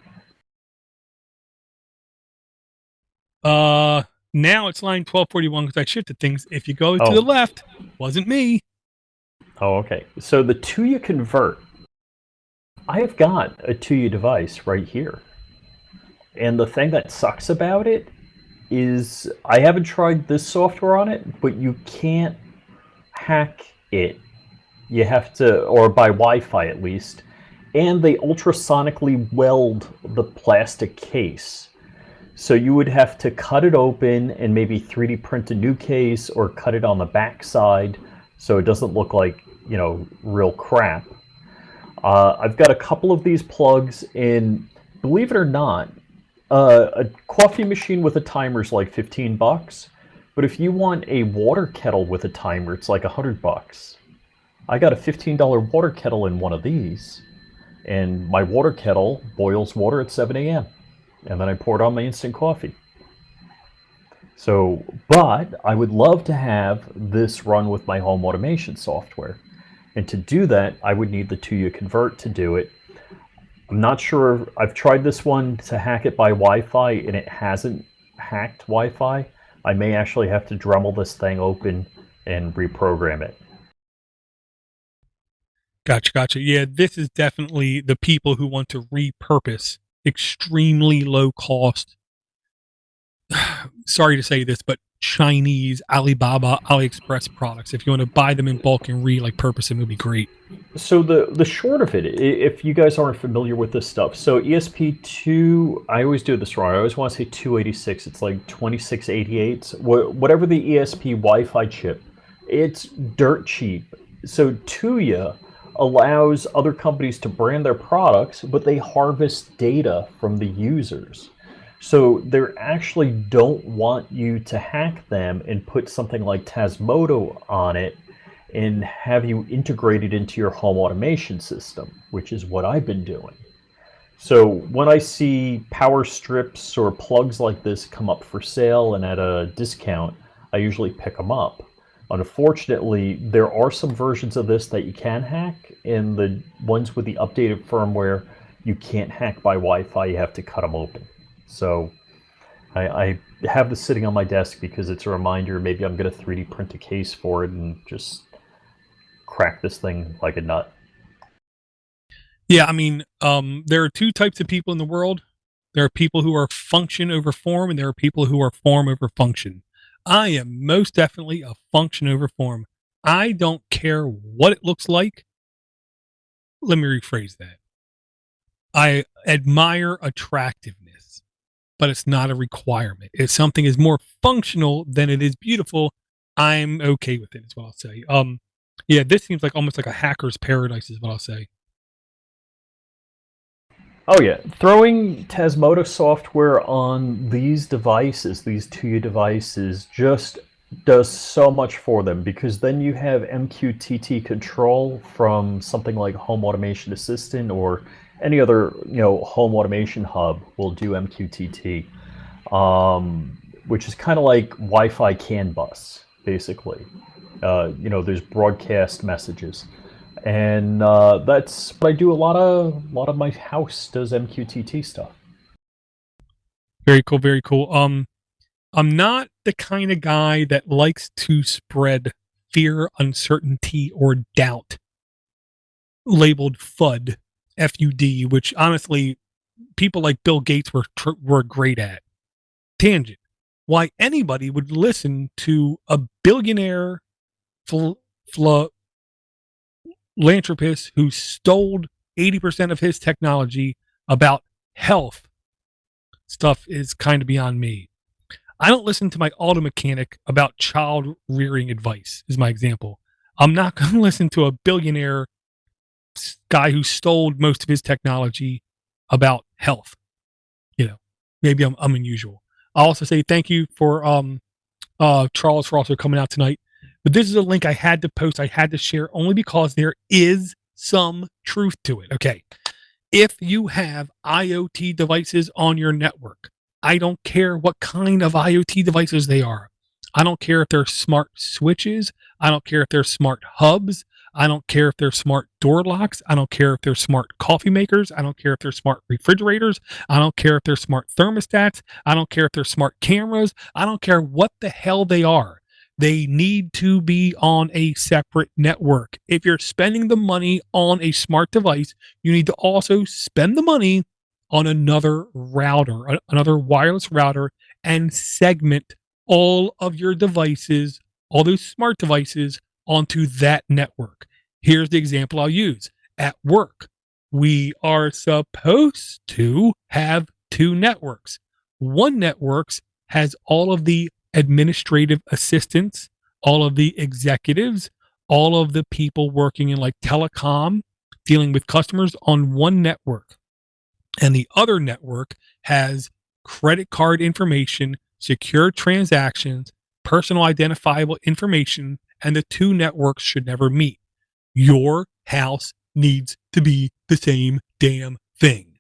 Now it's line 1241 because I shifted things. If you go to the left, wasn't me. Oh, okay. So the 2U convert, I have got a 2U device right here. And the thing that sucks about it is I haven't tried this software on it, but you can't hack it. You have to, or by Wi-Fi at least, and they ultrasonically weld the plastic case. So you would have to cut it open and maybe 3D print a new case or cut it on the back side so it doesn't look like, you know, real crap. I've got a couple of these plugs in, believe it or not, a coffee machine with a timer is like $15, but if you want a water kettle with a timer, it's like $100. I got a $15 water kettle in one of these, and my water kettle boils water at 7 a.m. and then I pour it on my instant coffee. So, but I would love to have this run with my home automation software. And to do that, I would need the 2U convert to do it. I'm not sure, I've tried this one to hack it by Wi-Fi and it hasn't hacked Wi-Fi. I may actually have to Dremel this thing open and reprogram it. Gotcha. Yeah, this is definitely the people who want to repurpose extremely low cost, sorry to say this, but Chinese, Alibaba, AliExpress products. If you want to buy them in bulk and purpose them, it would be great. So the short of it, if you guys aren't familiar with this stuff, so ESP2, I always do this wrong. I always want to say 286. It's like 2688. Whatever the ESP Wi-Fi chip, it's dirt cheap. So Tuya allows other companies to brand their products, but they harvest data from the users. So they actually don't want you to hack them and put something like Tasmodo on it and have you integrated into your home automation system, which is what I've been doing. So when I see power strips or plugs like this come up for sale and at a discount, I usually pick them up. Unfortunately, there are some versions of this that you can hack, and the ones with the updated firmware, you can't hack by Wi-Fi, you have to cut them open. So I have this sitting on my desk because it's a reminder, maybe I'm going to 3D print a case for it and just crack this thing like a nut. Yeah, I mean, there are two types of people in the world. There are people who are function over form, and there are people who are form over function. I am most definitely a function over form. I don't care what it looks like. Let me rephrase that. I admire attractiveness, but it's not a requirement. If something is more functional than it is beautiful, I'm okay with it, is what I'll say. Yeah, this seems like almost like a hacker's paradise, is what I'll say. Oh yeah, throwing Tasmodo software on these devices, these 2U devices, just does so much for them, because then you have MQTT control from something like Home Automation Assistant, or any other home automation hub will do MQTT, which is kind of like Wi-Fi CAN bus, basically. There's broadcast messages, and that's what I do. A lot of my house does MQTT stuff. Very cool, very cool. I'm not the kind of guy that likes to spread fear, uncertainty, or doubt, labeled FUD, FUD, which honestly people like Bill Gates were great at. Tangent. Why anybody would listen to a billionaire philanthropist who stole 80% of his technology about health stuff is kind of beyond me. I don't listen to my auto mechanic about child rearing advice, is my example. I'm not going to listen to a billionaire guy who stole most of his technology about health. Maybe I'm unusual. I'll also say thank you for Charles for also coming out tonight. But this is a link I had to post, I had to share, only because there is some truth to it. Okay. If you have IoT devices on your network, I don't care what kind of IoT devices they are. I don't care if they're smart switches. I don't care if they're smart hubs. I don't care if they're smart door locks. I don't care if they're smart coffee makers. I don't care if they're smart refrigerators. I don't care if they're smart thermostats. I don't care if they're smart cameras. I don't care what the hell they are. They need to be on a separate network. If you're spending the money on a smart device, you need to also spend the money on another router, another wireless router, and segment all of your devices, all those smart devices, onto that network. Here's the example I'll use. At work, we are supposed to have two networks. One network has all of the administrative assistants, all of the executives, all of the people working in like telecom, dealing with customers on one network. And the other network has credit card information, secure transactions, personal identifiable information, and the two networks should never meet. Your house needs to be the same damn thing.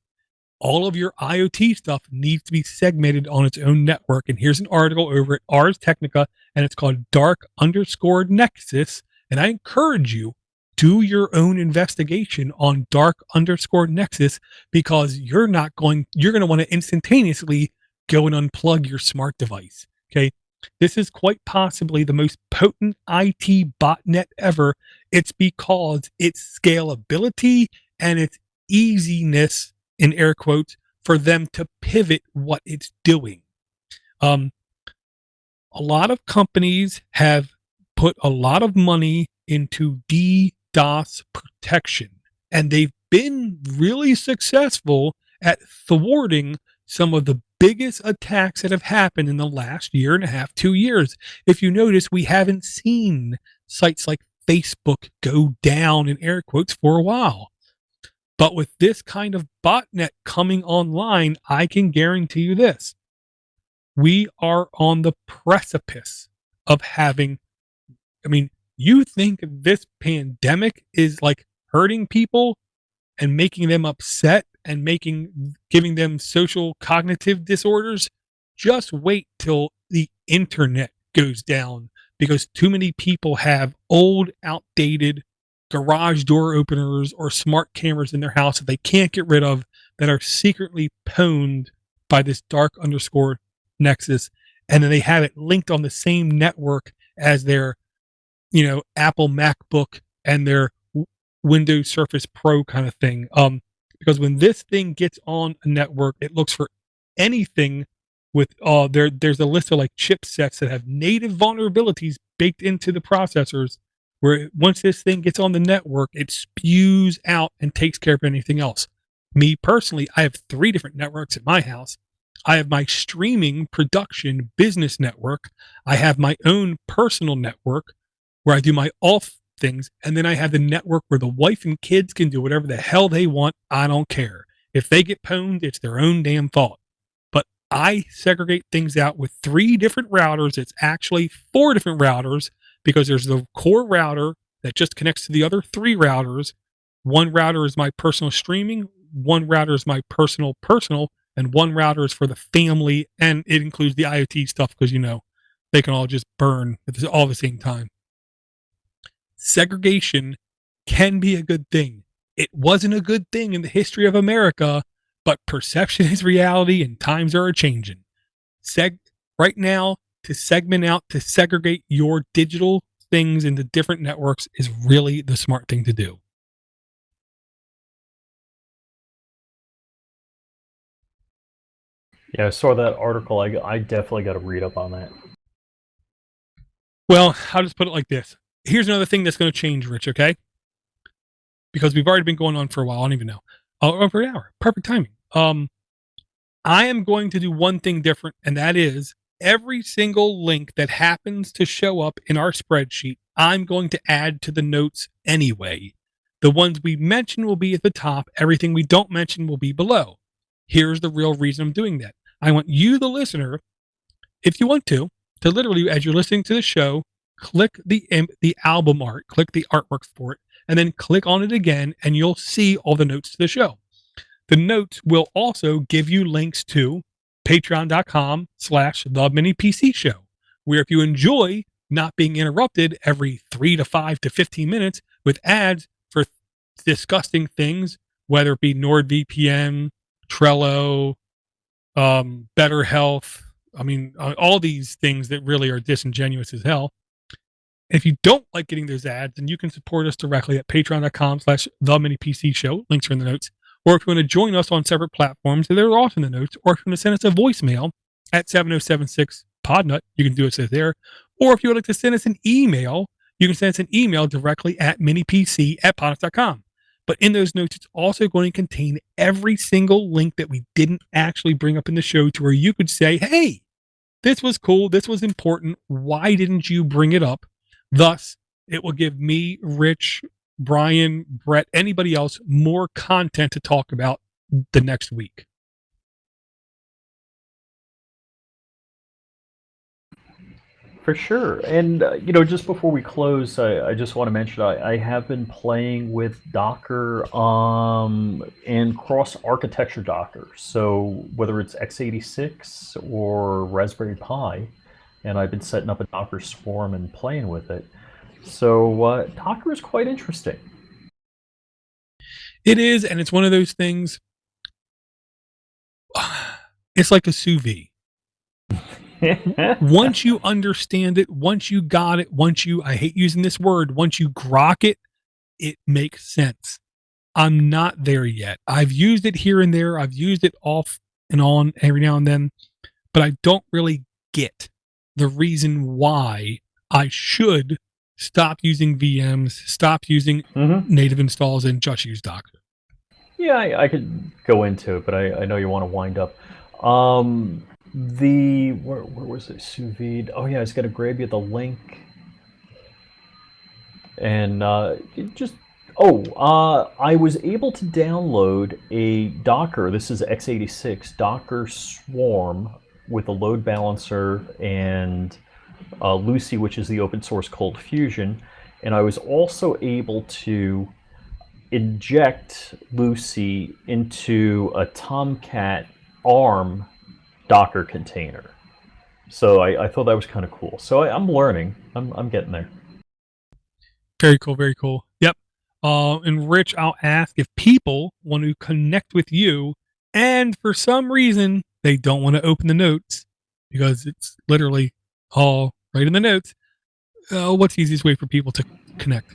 All of your IoT stuff needs to be segmented on its own network. And here's an article over at Ars Technica, and it's called Dark_Nexus. And I encourage you, do your own investigation on Dark_Nexus, because you're going to want to instantaneously go and unplug your smart device. Okay. This is quite possibly the most potent IT botnet ever. It's because its scalability and its easiness, in air quotes, for them to pivot what it's doing. A lot of companies have put a lot of money into DDoS protection, and they've been really successful at thwarting some of the biggest attacks that have happened in the last year and a half, 2 years. If you notice, we haven't seen sites like Facebook go down in air quotes for a while. But with this kind of botnet coming online, I can guarantee you this. We are on the precipice of having, you think this pandemic is like hurting people and making them upset and giving them social cognitive disorders? Just wait till the internet goes down, because too many people have old, outdated garage door openers or smart cameras in their house that they can't get rid of, that are secretly pwned by this dark underscore nexus, and then they have it linked on the same network as their Apple MacBook and their Windows Surface Pro kind of thing. Because when this thing gets on a network, it looks for anything with there's a list of like chipsets that have native vulnerabilities baked into the processors, where once this thing gets on the network, it spews out and takes care of anything else. Me personally, I have 3 different networks at my house. I have my streaming production business network. I have my own personal network where I do my off things. And then I have the network where the wife and kids can do whatever the hell they want. I don't care. If they get pwned, it's their own damn fault. But I segregate things out with 3 different routers. It's actually 4 different routers, because there's the core router that just connects to the other 3 routers. One router is my personal streaming, one router is my personal, and one router is for the family, and it includes the IoT stuff, because they can all just burn all at the same time. Segregation can be a good thing. It wasn't a good thing in the history of America, but perception is reality, and times are changing. Right now, to segment out, to segregate your digital things into different networks is really the smart thing to do. Yeah, I saw that article. I definitely got to read up on that. Well, I'll just put it like this. Here's another thing that's going to change, Rich, okay? Because we've already been going on for a while. I don't even know. Over an hour. Perfect timing. I am going to do one thing different, and that is every single link that happens to show up in our spreadsheet, I'm going to add to the notes anyway. The ones we mention will be at the top. Everything we don't mention will be below. Here's the real reason I'm doing that. I want you, the listener, if you want to literally, as you're listening to the show, click the album art, click the artwork for it, and then click on it again, and you'll see all the notes to the show. The notes will also give you links to patreon.com/TheMiniPCShow, where if you enjoy not being interrupted every 3 to 5 to 15 minutes with ads for disgusting things, whether it be NordVPN, Trello, Better Health, all these things that really are disingenuous as hell. If you don't like getting those ads, then you can support us directly at patreon.com/TheMiniPCShow. Links are in the notes. Or if you want to join us on separate platforms, they're also in the notes. Or if you want to send us a voicemail at 7076 Podnut, you can do it there. Or if you would like to send us an email, you can send us an email directly at minipc@podnutz.com. But in those notes, it's also going to contain every single link that we didn't actually bring up in the show, to where you could say, hey, this was cool, this was important, why didn't you bring it up? Thus, it will give me, Rich, Brian, Brett, anybody else more content to talk about the next week. For sure. And, just before we close, I just want to mention I have been playing with Docker and cross-architecture Docker. So whether it's x86 or Raspberry Pi, and I've been setting up a Docker swarm and playing with it. So Docker is quite interesting. It is, and it's one of those things. It's like a sous vide. Once you understand it, once you got it, I hate using this word, once you grok it, it makes sense. I'm not there yet. I've used it here and there. I've used it off and on every now and then, but I don't really get the reason why I should stop using VMs, stop using native installs, and just use Docker. Yeah, I could go into it, but I know you want to wind up. Where was it? Sous vide. Oh yeah, I was gonna grab you the link, and I was able to download a Docker. This is x86 Docker Swarm with a load balancer and Lucy, which is the open source Cold Fusion, and I was also able to inject Lucy into a Tomcat ARM Docker container. So I thought that was kind of cool. So I'm learning. I'm getting there. Very cool. Very cool. Yep. And Rich, I'll ask if people want to connect with you, and for some reason they don't want to open the notes because it's literally all right in the notes. What's the easiest way for people to connect?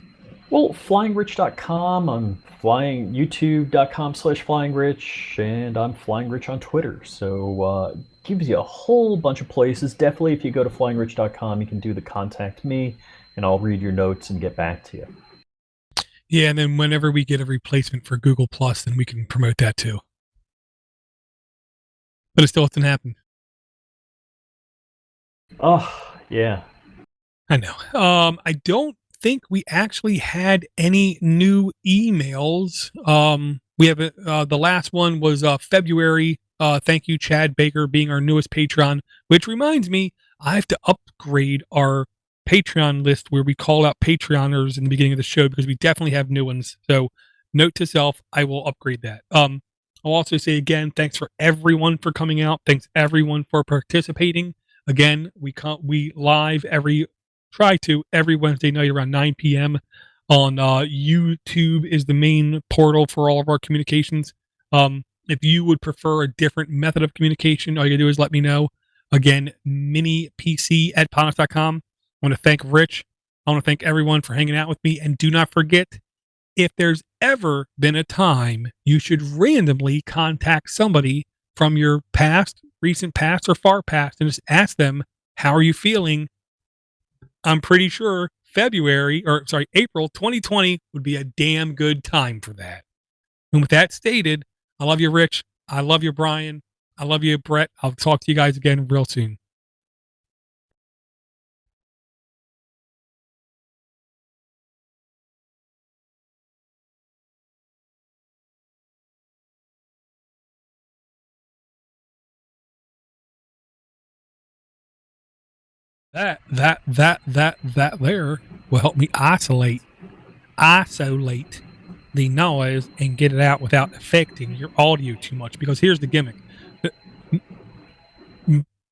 Well, flyingrich.com. I'm youtube.com/flyingrich, and I'm flyingrich on Twitter. So gives you a whole bunch of places. Definitely, if you go to flyingrich.com, you can do the contact me, and I'll read your notes and get back to you. Yeah, and then whenever we get a replacement for Google Plus, then we can promote that too. But it still hasn't happened. Oh, yeah. I know. I don't think we actually had any new emails. We have the last one was February. Thank you, Chad Baker, being our newest patron. Which reminds me, I have to upgrade our Patreon list where we call out Patreoners in the beginning of the show because we definitely have new ones. So, note to self, I will upgrade that. I'll also say again, thanks for everyone for coming out. Thanks everyone for participating. Again, we live every Wednesday night around 9 p.m. on YouTube is the main portal for all of our communications. If you would prefer a different method of communication, all you gotta do is let me know. Again, minipc@podnutz.com. I want to thank Rich. I want to thank everyone for hanging out with me. And do not forget, if there's ever been a time you should randomly contact somebody from your past, recent past, or far past and just ask them, how are you feeling? I'm pretty sure April 2020 would be a damn good time for that. And with that stated, I love you, Rich. I love you, Brian. I love you, Brett. I'll talk to you guys again real soon. That there will help me isolate the noise and get it out without affecting your audio too much. Because here's the gimmick.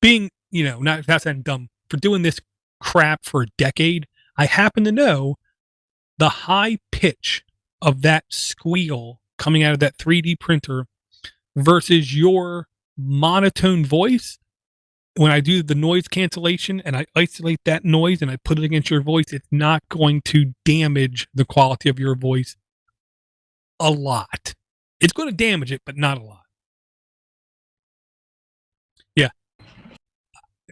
Being, not saying dumb, for doing this crap for a decade, I happen to know the high pitch of that squeal coming out of that 3D printer versus your monotone voice. When I do the noise cancellation and I isolate that noise and I put it against your voice, it's not going to damage the quality of your voice a lot. It's going to damage it, but not a lot. Yeah.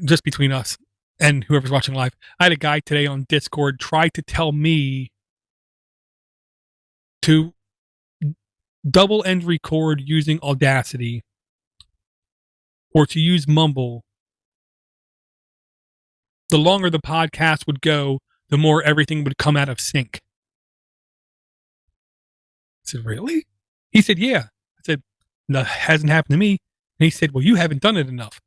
Just between us and whoever's watching live. I had a guy today on Discord try to tell me to double end record using Audacity or to use Mumble. The longer the podcast would go, the more everything would come out of sync. I said, really? He said, yeah. I said, that hasn't happened to me. And he said, well, you haven't done it enough.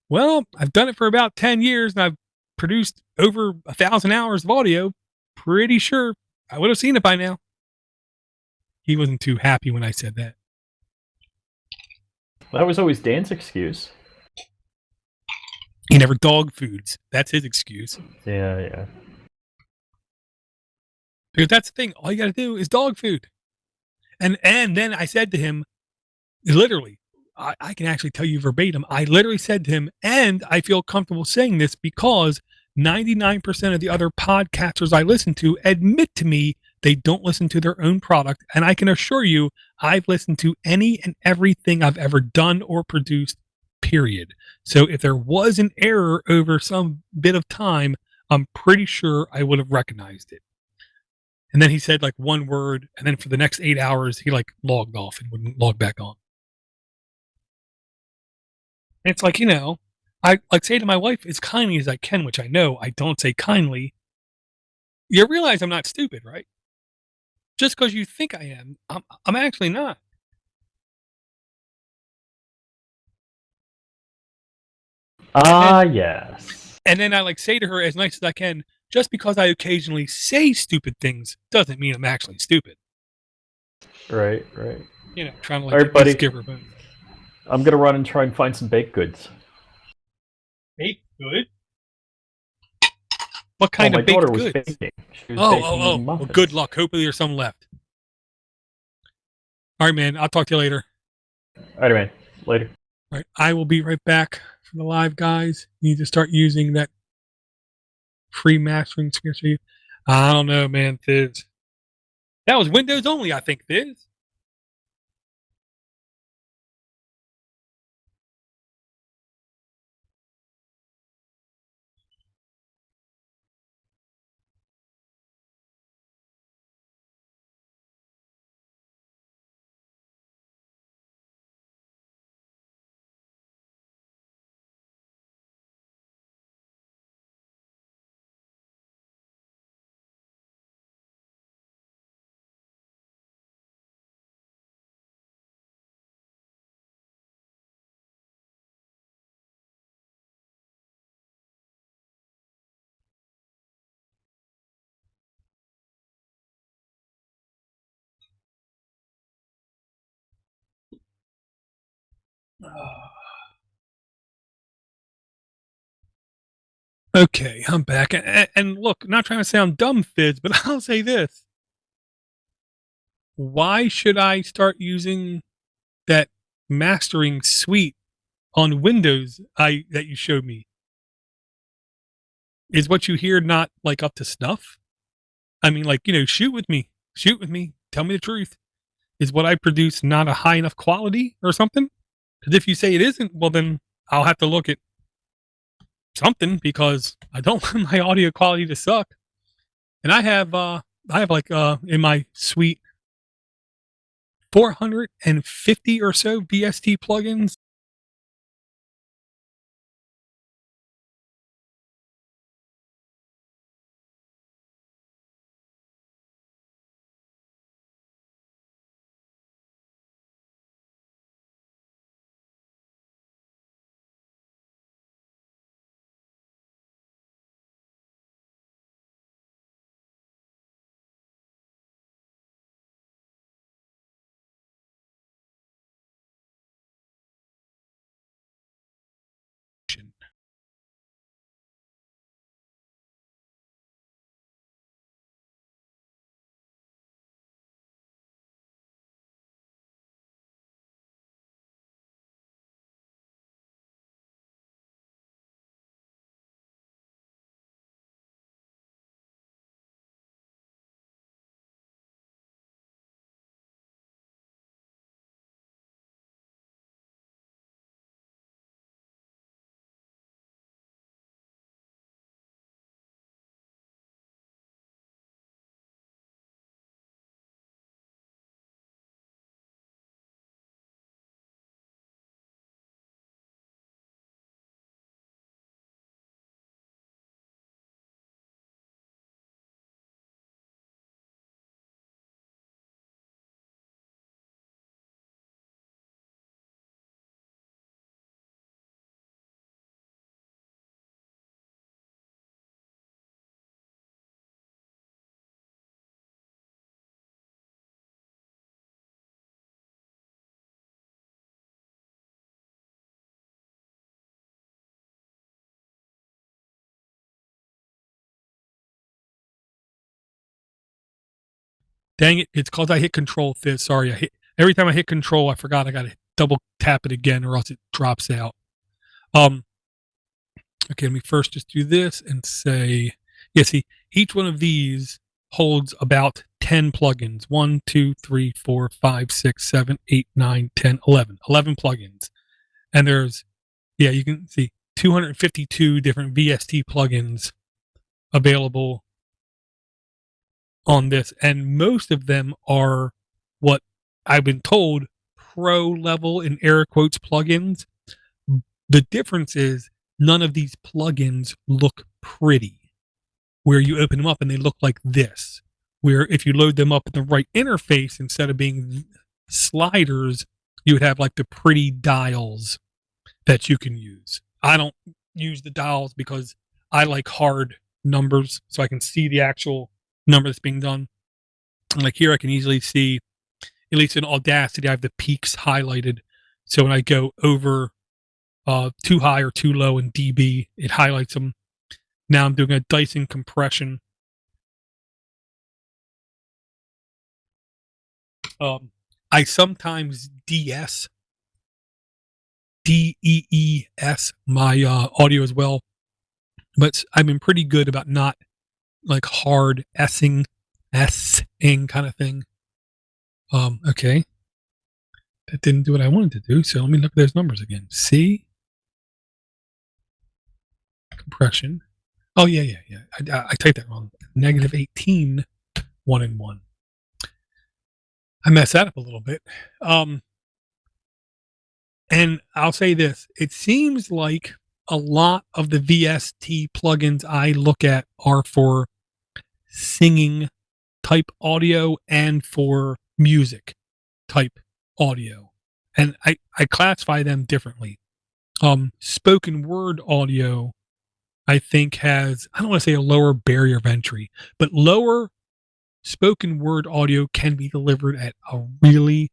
Well, I've done it for about 10 years and I've produced over 1,000 hours of audio. Pretty sure I would have seen it by now. He wasn't too happy when I said that. That was always Dan's excuse. He never dog foods. That's his excuse. Yeah. Because that's the thing. All you got to do is dog food. And then I said to him, literally, I can actually tell you verbatim. I literally said to him, and I feel comfortable saying this because 99% of the other podcasters I listen to admit to me they don't listen to their own product. And I can assure you, I've listened to any and everything I've ever done or produced, period. So if there was an error over some bit of time, I'm pretty sure I would have recognized it. And then he said like one word, and then for the next 8 hours, he like logged off and wouldn't log back on. And it's like, I like say to my wife as kindly as I can, which I know I don't say kindly. You realize I'm not stupid, right? Just because you think I am, I'm actually not. Yes. And then I like say to her as nice as I can, just because I occasionally say stupid things doesn't mean I'm actually stupid. Right. Trying to like All right, buddy. give her a bone. I'm gonna run and try and find some baked goods. Baked good? What kind of baked goods? My daughter was baking. She was baking muffins. Well, good luck. Hopefully there's some left. All right, man. I'll talk to you later. All right, man. Later. All right. I will be right back for the live, guys. You need to start using that free mastering screen. I don't know, man. Fizz. That was Windows only, I think, Fizz. Okay, I'm back. And look, not trying to sound dumb, Fizz, but I'll say this. Why should I start using that mastering suite on Windows that you showed me? Is what you hear not like up to snuff? I mean, like, shoot with me. Tell me the truth. Is what I produce not a high enough quality or something? Because if you say it isn't, well, then I'll have to look at something, because I don't want my audio quality to suck. And I have like in my suite 450 or so VST plugins. Dang it! It's because I hit Control, Fizz. Sorry, every time I hit Control, I forgot I got to double tap it again, or else it drops out. Okay, let me first just do this and say, see, each one of these holds about 10 plugins. 1, 2, 3, 4, 5, 6, 7, 8, 9, 10, 11. 11 plugins. And there's, you can see 252 different VST plugins available on this, and most of them are what I've been told pro level in air quotes plugins. The difference is none of these plugins look pretty, where you open them up and they look like this, where if you load them up in the right interface instead of being sliders, you would have like the pretty dials that you can use. I don't use the dials because I like hard numbers so I can see the actual number that's being done. And like here I can easily see, at least in Audacity, I have the peaks highlighted. So when I go over too high or too low in dB, it highlights them. Now I'm doing a Dyson compression. I sometimes DEES my audio as well, but I've been pretty good about not like hard S-ing kind of thing. Okay. That didn't do what I wanted to do, so let me look at those numbers again. See? Compression. Oh, yeah. I typed that wrong. -18, 1 and 1. I messed that up a little bit. And I'll say this. It seems like a lot of the VST plugins I look at are for singing type audio and for music type audio. And I classify them differently. Spoken word audio, I think, has, I don't want to say a lower barrier of entry, but lower spoken word audio can be delivered at a really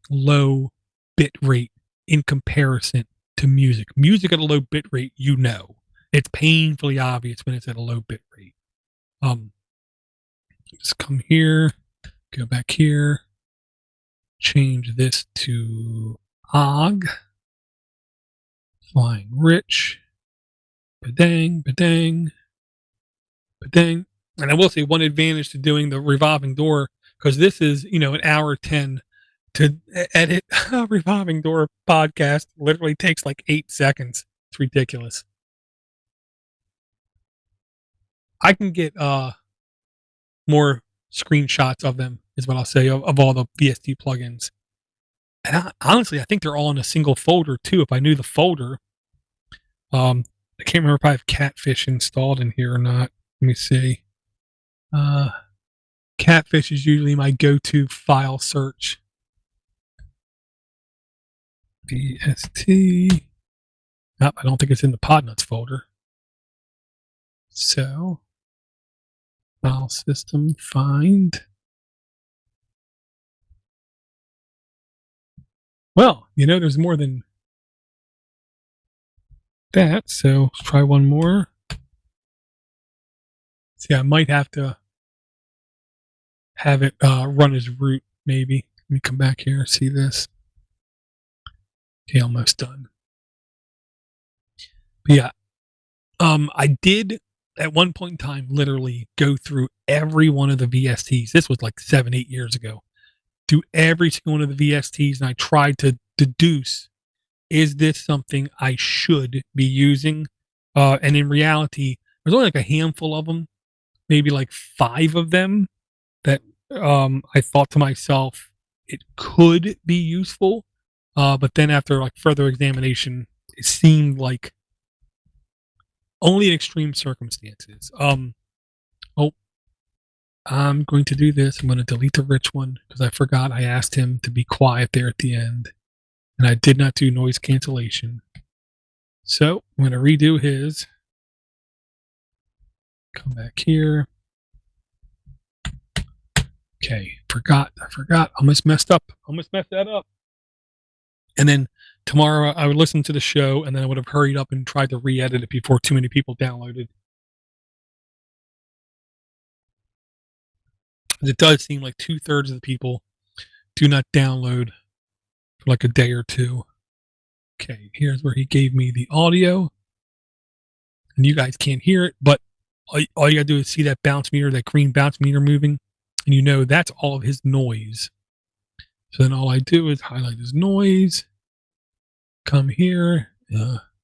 low bit rate in comparison to music. Music at a low bit rate, it's painfully obvious when it's at a low bit rate. Just come here, go back here, change this to OG, Flying Rich, badang, badang, badang. And I will say one advantage to doing the revolving door, because this is, an hour 10 to edit a revolving door podcast literally takes like 8 seconds. It's ridiculous. I can get more screenshots of them, is what I'll say, of all the VST plugins. And honestly, I think they're all in a single folder too. If I knew the folder, I can't remember if I have Catfish installed in here or not. Let me see. Catfish is usually my go-to file search. VST. Nope, I don't think it's in the Podnutz folder. So, file system, find. Well, there's more than that, so let's try one more. See, I might have to have it run as root, maybe. Let me come back here, see this. Okay, almost done. But yeah, I did at one point in time literally go through every one of the VSTs. This was like 7-8 years ago. Do every single one of the VSTs, and I tried to deduce, is this something I should be using? And in reality, there's only like a handful of them, maybe like 5 of them that I thought to myself, it could be useful. But then after like further examination, it seemed like only in extreme circumstances. I'm going to do this. I'm going to delete the rich one because I forgot I asked him to be quiet there at the end. And I did not do noise cancellation. So I'm going to redo his. Come back here. Okay, I forgot. Almost messed that up. And then tomorrow I would listen to the show, and then I would have hurried up and tried to re-edit it before too many people downloaded. It does seem like 2/3 of the people do not download for like a day or two. Okay, here's where he gave me the audio. And you guys can't hear it, but all you gotta do is see that bounce meter, that green bounce meter moving, and that's all of his noise. So then all I do is highlight his noise, come here,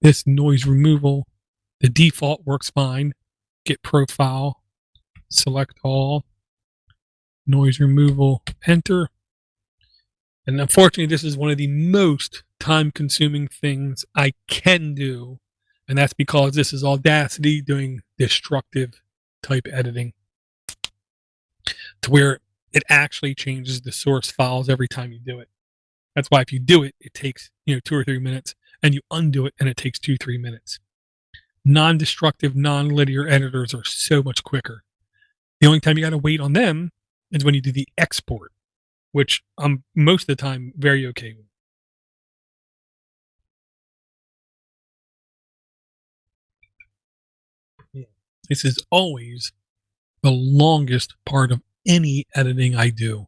this noise removal, the default works fine. get profile, select all, noise removal, enter. And unfortunately, this is one of the most time-consuming things I can do, and that's because this is Audacity doing destructive type editing to where it actually changes the source files every time you do it. That's why if you do it, it takes 2 or 3 minutes, and you undo it, and it takes 2-3 minutes. Non-destructive, non-linear editors are so much quicker. The only time you got to wait on them is when you do the export, which I'm most of the time very okay with. This is always the longest part of any editing I do.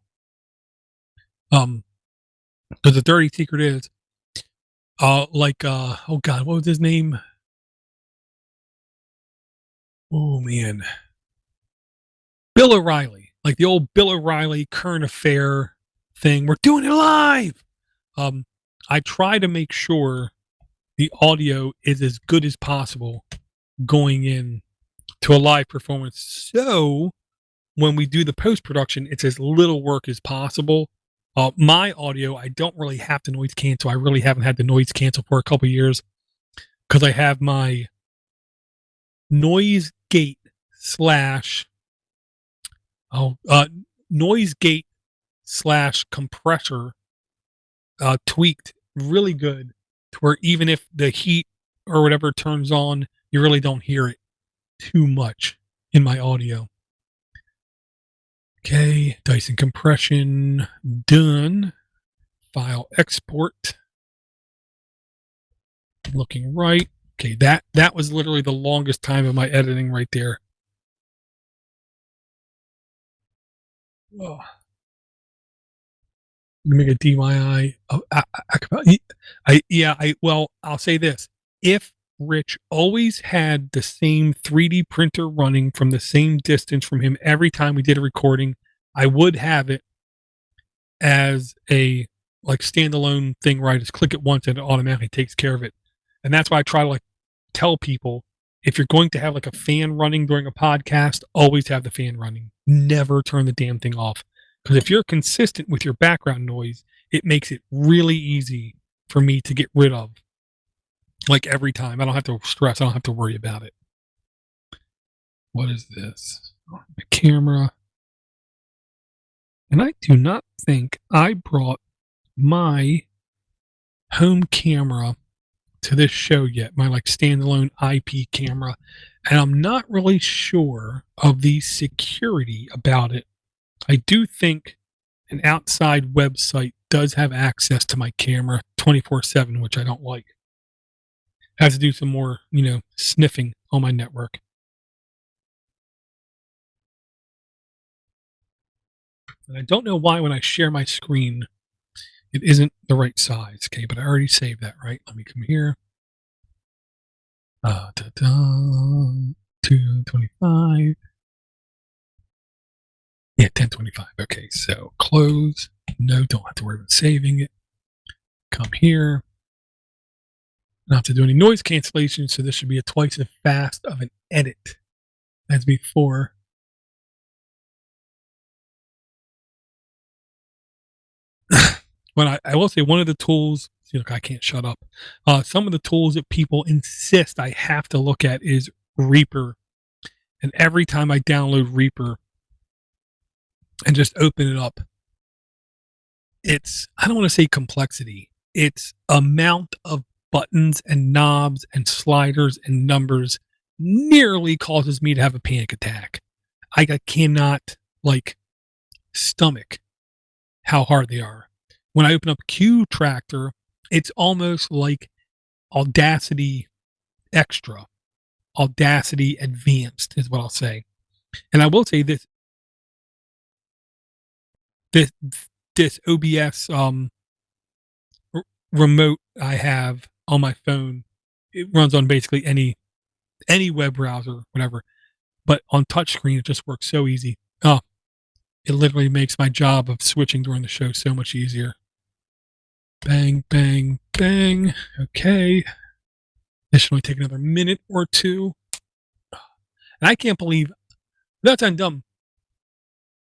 Because the dirty secret is, oh God, what was his name? Oh man, Bill O'Reilly, like the old Bill O'Reilly current affair thing. We're doing it live. I try to make sure the audio is as good as possible going in to a live performance. So when we do the post-production, it's as little work as possible. My audio, I don't really have to noise cancel. I really haven't had to noise cancel for a couple of years because I have my noise gate / compressor tweaked really good to where even if the heat or whatever turns on, you really don't hear it too much in my audio. Okay, Dyson compression done. File export. Looking right. Okay, that was literally the longest time of my editing right there. Oh. Make a DIY. Well, I'll say this. If Rich always had the same 3D printer running from the same distance from him every time we did a recording, I would have it as a standalone thing where I just click it once and it automatically takes care of it. And that's why I try to tell people, if you're going to have a fan running during a podcast, always have the fan running. Never turn the damn thing off. Because if you're consistent with your background noise, it makes it really easy for me to get rid of. Every time. I don't have to stress. I don't have to worry about it. What is this? The camera. And I do not think I brought my home camera to this show yet. My standalone IP camera. And I'm not really sure of the security about it. I do think an outside website does have access to my camera 24/7, which I don't like. I have to do some more, sniffing on my network. And I don't know why when I share my screen, it isn't the right size. Okay, but I already saved that, right? Let me come here. 225. Yeah, 1025. Okay, so close. No, don't have to worry about saving it. Come here. Not have to do any noise cancellation, so this should be twice as fast of an edit as before. But I will say one of the tools, I can't shut up. Some of the tools that people insist I have to look at is Reaper. And every time I download Reaper and just open it up, I don't want to say complexity. It's amount of buttons and knobs and sliders and numbers nearly causes me to have a panic attack. I cannot stomach how hard they are. When I open up Q Tractor, it's almost like Audacity Extra, Audacity Advanced is what I'll say. And I will say this OBS remote I have on my phone, it runs on basically any web browser, whatever. But on touchscreen, it just works so easy. Oh, it literally makes my job of switching during the show so much easier. Bang, bang, bang. Okay. This should only take another minute or two. And I can't believe that's I'm dumb.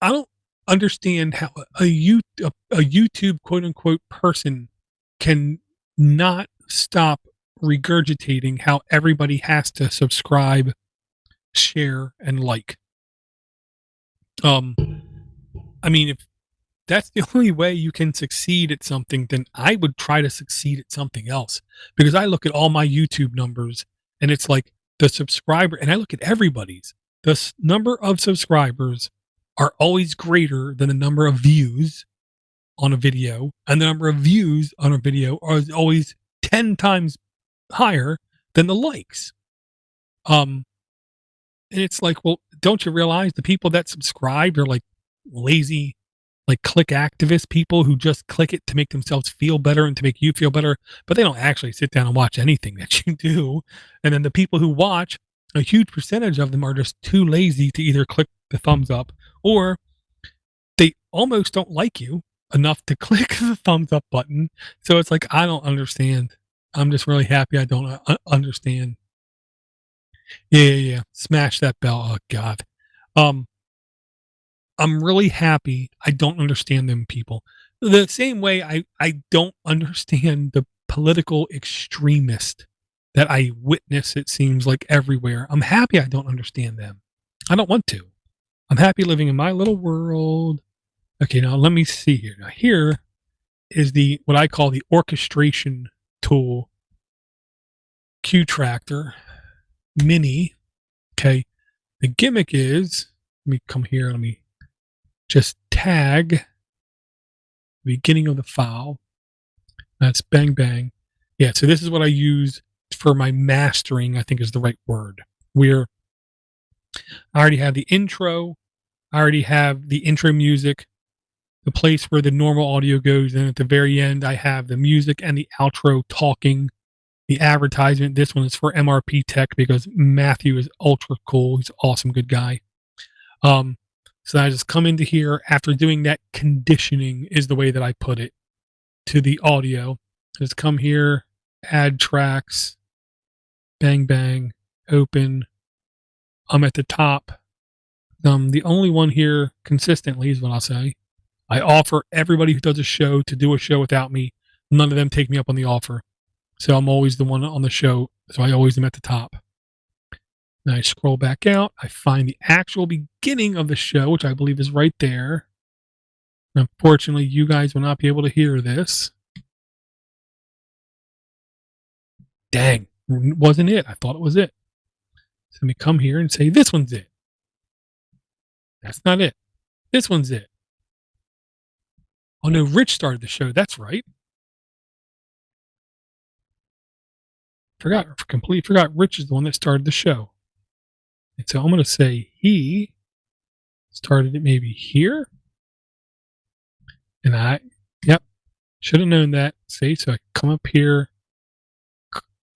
I don't understand how a YouTube quote unquote person can not stop regurgitating how everybody has to subscribe, share, and like. I mean, if that's the only way you can succeed at something, then I would try to succeed at something else. Because I look at all my YouTube numbers and it's like the subscriber, and I look at everybody's. The number of subscribers are always greater than the number of views on a video, and the number of views on a video are always 10 times higher than the likes. And it's like, well, don't you realize the people that subscribe are like lazy, like click activist people who just click it to make themselves feel better and to make you feel better, but they don't actually sit down and watch anything that you do. And then the people who watch, a huge percentage of them are just too lazy to either click the thumbs up, or they almost don't like you enough to click the thumbs up button. So it's like, I don't understand. I'm just really happy I don't understand. Yeah. Smash that bell. Oh God. Um, I'm really happy I don't understand them people. The same way I don't understand the political extremist that I witness, it seems like everywhere. I'm happy I don't understand them. I don't want to. I'm happy living in my little world. Okay, now let me see here. Now here is the what I call the orchestration tool Q Tractor Mini. Okay. The gimmick is, let me come here, let me just tag the beginning of the file. That's bang bang. Yeah, so this is what I use for my mastering, I think is the right word. Where I already have the intro, I already have the intro music, the place where the normal audio goes, and at the very end I have the music and the outro talking, the advertisement. This one is for MRP Tech because Matthew is ultra cool. He's an awesome, good guy. So I just come into here after doing that conditioning is the way that I put it to the audio. Just come here, add tracks, bang, bang, open. I'm at the top. The only one here consistently is what I'll say. I offer everybody who does a show to do a show without me. None of them take me up on the offer. So I'm always the one on the show. So I always am at the top. Then I scroll back out. I find the actual beginning of the show, which I believe is right there. Unfortunately, you guys will not be able to hear this. Dang, wasn't it? I thought it was it. So let me come here and say, this one's it. That's not it. This one's it. Oh no, Rich started the show. That's right. Completely forgot Rich is the one that started the show. And so I'm going to say he started it maybe here. And yep, should have known that. See, so I come up here,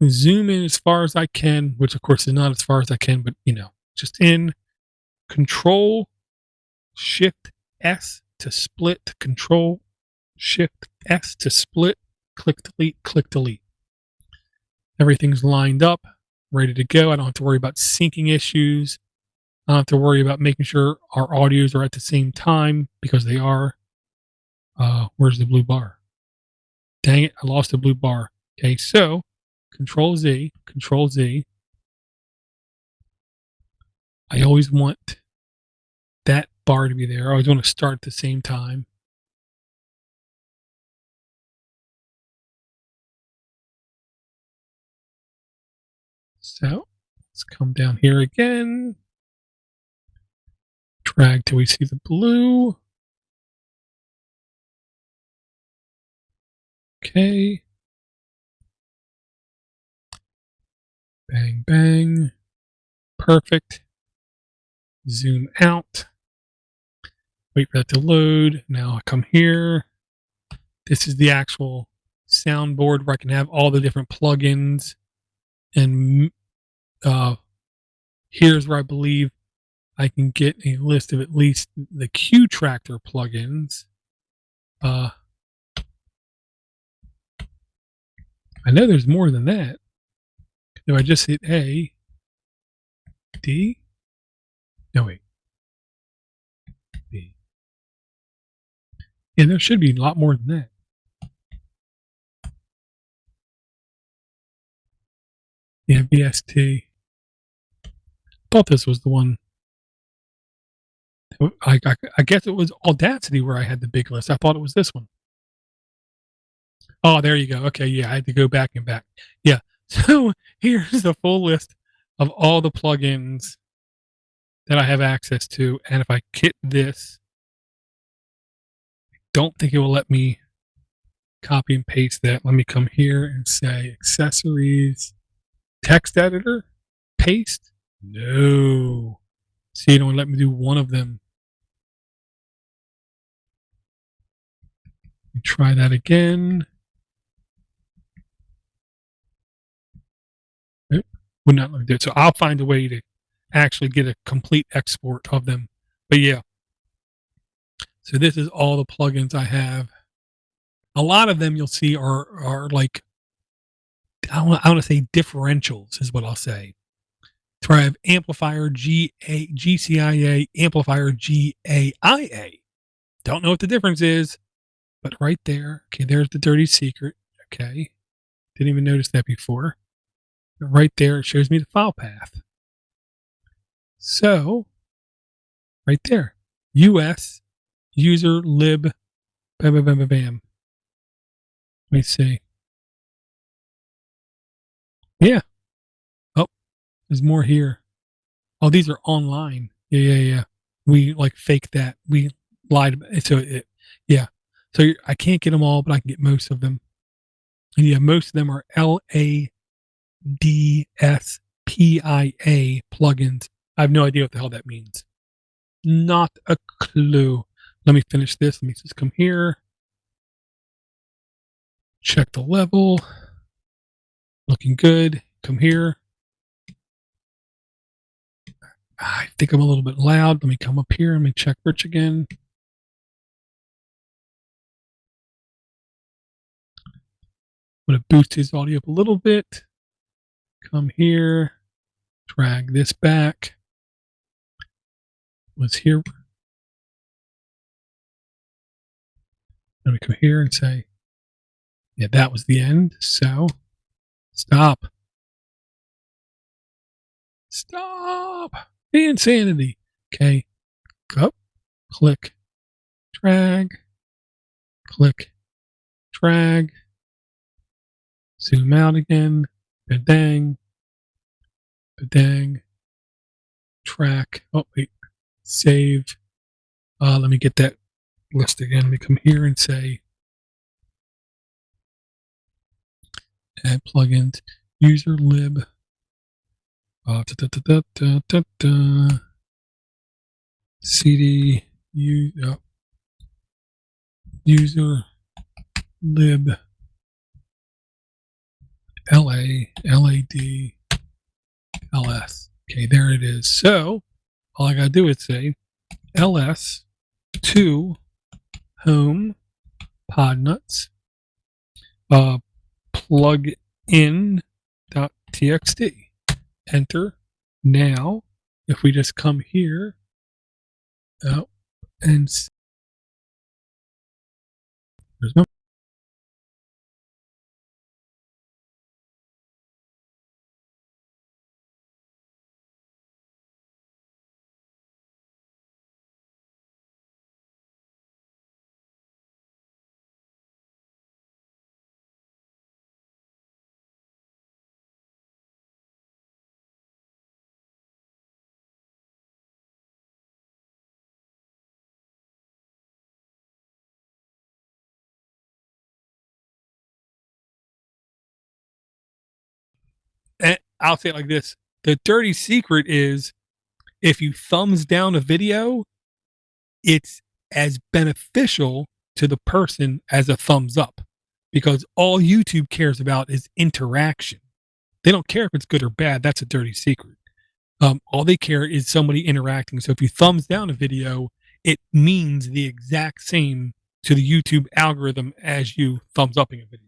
zoom in as far as I can, which of course is not as far as I can, but just in Control Shift S to split, Control Shift S to split, click delete. Everything's lined up, ready to go. I don't have to worry about syncing issues. I don't have to worry about making sure our audios are at the same time because they are. Where's the blue bar? Dang it, I lost the blue bar. Okay, so Control Z. I always want that bar to be there. I always want to start at the same time. So let's come down here again. Drag till we see the blue. Okay. Bang, bang. Perfect. Zoom out. Wait for that to load. Now I come here. This is the actual soundboard where I can have all the different plugins. And here's where I believe I can get a list of at least the Q Tractor plugins. I know there's more than that. If I just hit A, D, No, wait. Yeah, there should be a lot more than that. Yeah, VST. Thought this was the one. I guess it was Audacity where I had the big list. I thought it was this one. Oh, there you go. Okay, yeah, I had to go back and back. Yeah. So here's the full list of all the plugins that I have access to. And if I hit this, I don't think it will let me copy and paste that. Let me come here and say accessories, text editor, paste. No. See, it only let me do one of them. Let me try that again. Would not let me do it. So I'll find a way to actually get a complete export of them. But yeah. So this is all the plugins I have. A lot of them you'll see are like, I want to say differentials is what I'll say. So I have amplifier GCIA, amplifier GAIA. Don't know what the difference is, but right there. Okay, there's the dirty secret. Okay. Didn't even notice that before. But right there, it shows me the file path. So, right there. US user lib bam bam bam bam bam. Let me see. Yeah. Oh, there's more here. Oh, these are online. Yeah. We like fake that. We lied. So yeah. So I can't get them all, but I can get most of them. And yeah, most of them are LADSPIA plugins. I have no idea what the hell that means. Not a clue. Let me finish this. Let me just come here. Check the level. Looking good. Come here. I think I'm a little bit loud. Let me come up here. Let me check Rich again. I'm going to boost his audio up a little bit. Come here. Drag this back. Was here. Let me come here and say, yeah, that was the end. So stop. Stop. The insanity. Okay. Go. Click. Drag. Click. Drag. Zoom out again. Badang. Badang. Track. Oh, wait. Save. Let me get that list again. Let me come here and say add plugins. User lib. CD. User lib. LAD. LS. Okay, there it is. So all I gotta do is say ls to home Podnutz plugin.txt. Enter. Now, if we just come here and there's no. And I'll say it like this. The dirty secret is if you thumbs down a video, it's as beneficial to the person as a thumbs up because all YouTube cares about is interaction. They don't care if it's good or bad. That's a dirty secret. All they care is somebody interacting. So if you thumbs down a video, it means the exact same to the YouTube algorithm as you thumbs upping a video.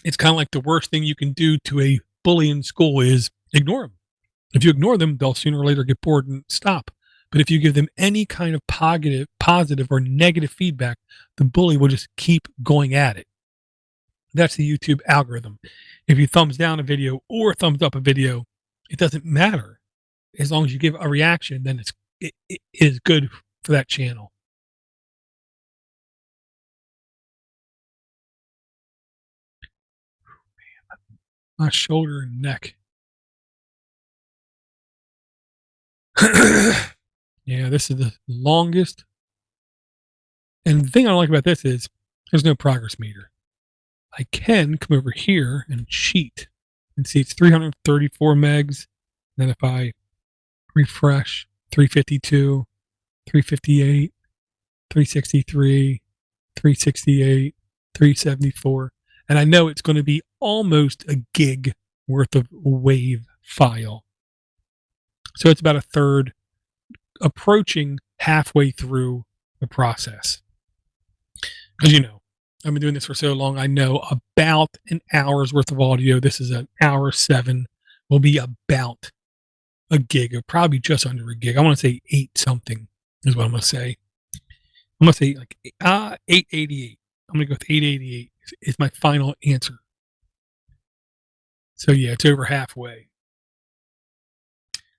It's kind of like the worst thing you can do to a bully in school is ignore them. If you ignore them, they'll sooner or later get bored and stop. But if you give them any kind of positive or negative feedback, the bully will just keep going at it. That's the YouTube algorithm. If you thumbs down a video or thumbs up a video, it doesn't matter. As long as you give a reaction, then it is good for that channel. My shoulder and neck. Yeah, this is the longest. And the thing I like about this is there's no progress meter. I can come over here and cheat and see it's 334 megs. Then if I refresh, 352, 358, 363, 368, 374. And I know it's going to be almost a gig worth of wave file. So it's about a third, approaching halfway through the process. Because, you know, I've been doing this for so long, I know about an hour's worth of audio. This is an hour 7, will be about a gig, or probably just under a gig. I want to say 8 something is what I'm going to say. I'm going to say like 888. I'm going to go with 888 is my final answer. So yeah, it's over halfway.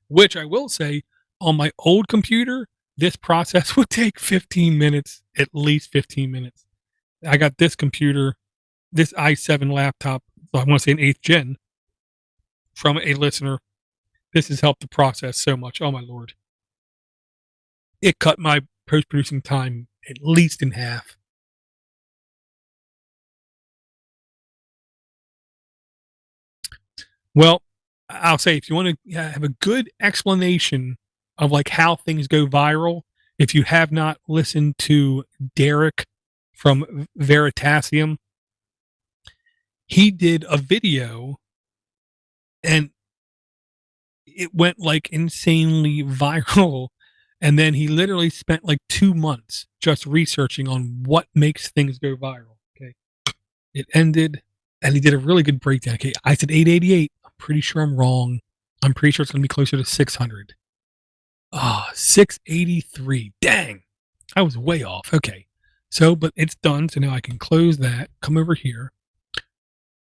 Which I will say, on my old computer, this process would take 15 minutes, at least 15 minutes. I got this computer, this i7 laptop, I want to say an 8th gen, from a listener. This has helped the process so much. Oh my Lord. It cut my post-producing time at least in half. Well, I'll say, if you want to have a good explanation of like how things go viral, if you have not listened to Derek from Veritasium, he did a video and it went like insanely viral. And then he literally spent like 2 months just researching on what makes things go viral. Okay. It ended and he did a really good breakdown. Okay. I said 888. I'm pretty sure I'm wrong. I'm pretty sure it's going to be closer to 600. 683. Dang. I was way off. Okay. So, but it's done. So now I can close that, come over here,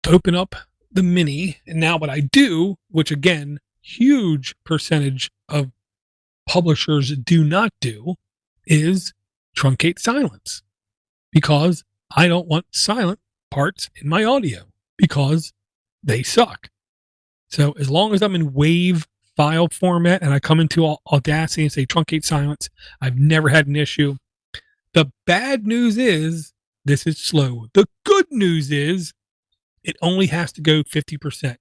open up the mini. And now what I do, which again, huge percentage of publishers do not do, is truncate silence, because I don't want silent parts in my audio because they suck. So as long as I'm in WAV file format and I come into Audacity and say truncate silence, I've never had an issue. The bad news is this is slow. The good news is it only has to go 50%.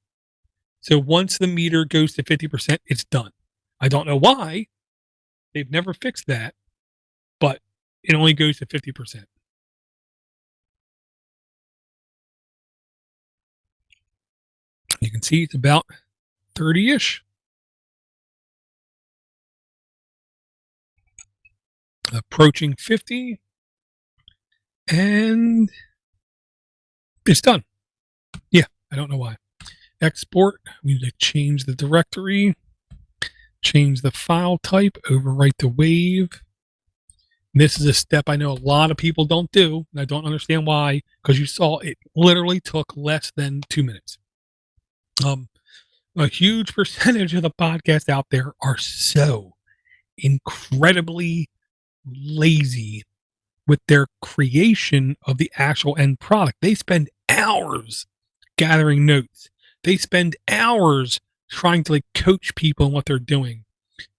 So once the meter goes to 50%, it's done. I don't know why. They've never fixed that, but it only goes to 50%. You can see it's about 30-ish. Approaching 50. And it's done. Yeah, I don't know why. Export. We need to change the directory. Change the file type. Overwrite the wave. This is a step I know a lot of people don't do, and I don't understand why, because you saw it literally took less than 2 minutes. A huge percentage of the podcasts out there are so incredibly lazy with their creation of the actual end product. They spend hours gathering notes. They spend hours trying to like coach people on what they're doing.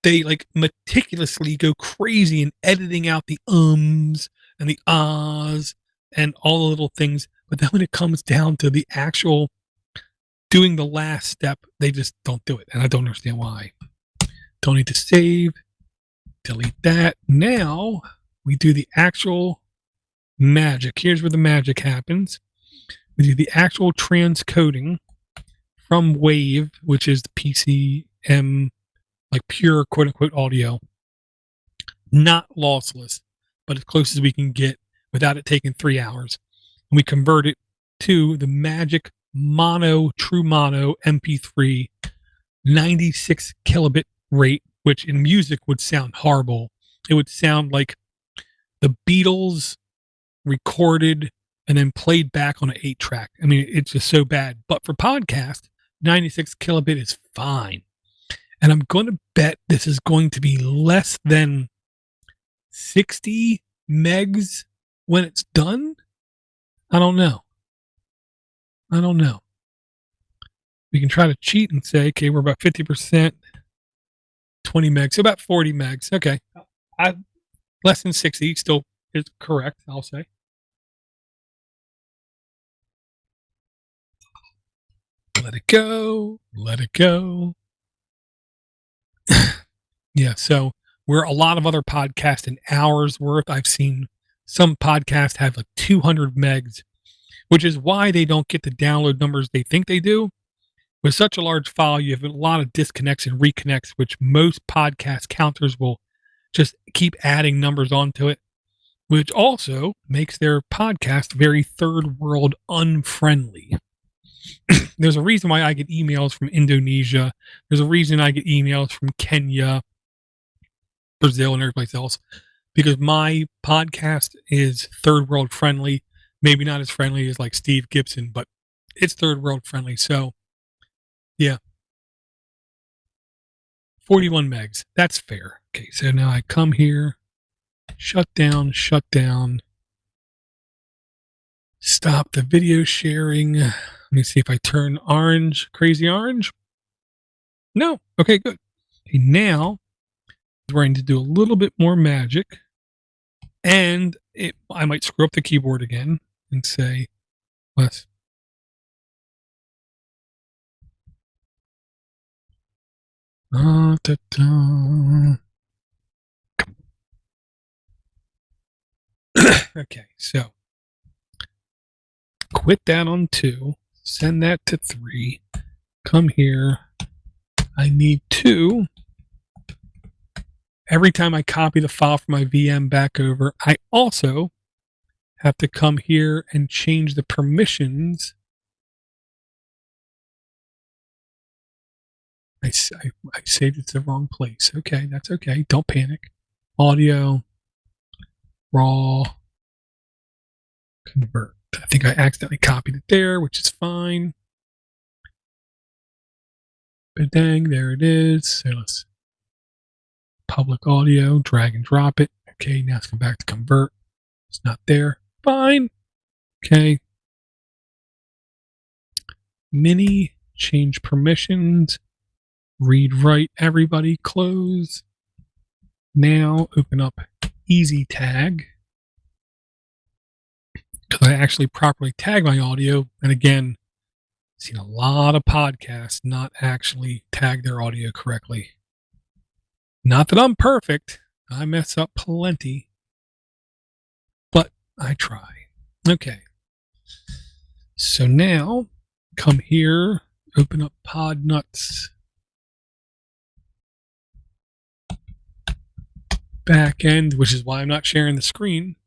They like meticulously go crazy in editing out the ums and the ahs and all the little things. But then when it comes down to the actual doing the last step, they just don't do it. And I don't understand why. Don't need to save. Delete that. Now we do the actual magic. Here's where the magic happens. We do the actual transcoding from WAVE, which is the PCM, like pure quote unquote audio, not lossless, but as close as we can get without it taking 3 hours. And we convert it to the magic true mono MP3 96 kilobit rate, which in music would sound horrible. It would sound like the Beatles recorded and then played back on an 8-track. I mean, it's just so bad. But for podcast, 96 kilobit is fine. And I'm going to bet this is going to be less than 60 megs when it's done. I don't know. We can try to cheat and say, okay, we're about 50%, 20 megs, so about 40 megs. Okay. Less than 60 still is correct, I'll say. Let it go. Yeah, so where a lot of other podcasts an hour's worth, I've seen some podcasts have like 200 megs, which is why they don't get the download numbers they think they do. With such a large file, you have a lot of disconnects and reconnects, which most podcast counters will just keep adding numbers onto it, which also makes their podcast very third world unfriendly. There's a reason why I get emails from Indonesia. There's a reason I get emails from Kenya, Brazil, and every place else, because my podcast is third world friendly. Maybe not as friendly as like Steve Gibson, but it's third world friendly. So yeah, 41 megs. That's fair. Okay, so now I come here, shut down, stop the video sharing. Let me see if I turn orange, crazy orange. No. Okay, good. Okay, now we're going to do a little bit more magic, and I might screw up the keyboard again and say less. Okay, so quit that on 2, send that to 3, come here. I need 2. Every time I copy the file from my VM back over, I also have to come here and change the permissions. I saved it to the wrong place. Okay, that's okay. Don't panic. Audio, raw, convert. I think I accidentally copied it there, which is fine. But dang, there it is. So let's public audio, drag and drop it. Okay, now let's come back to convert. It's not there. Fine. Okay. Mini, change permissions. Read, write, everybody, close. Now open up Easy Tag, because I actually properly tag my audio. And again, I've seen a lot of podcasts not actually tag their audio correctly. Not that I'm perfect. I mess up plenty, but I try. Okay. So now come here, open up Podnutz. Back end, which is why I'm not sharing the screen.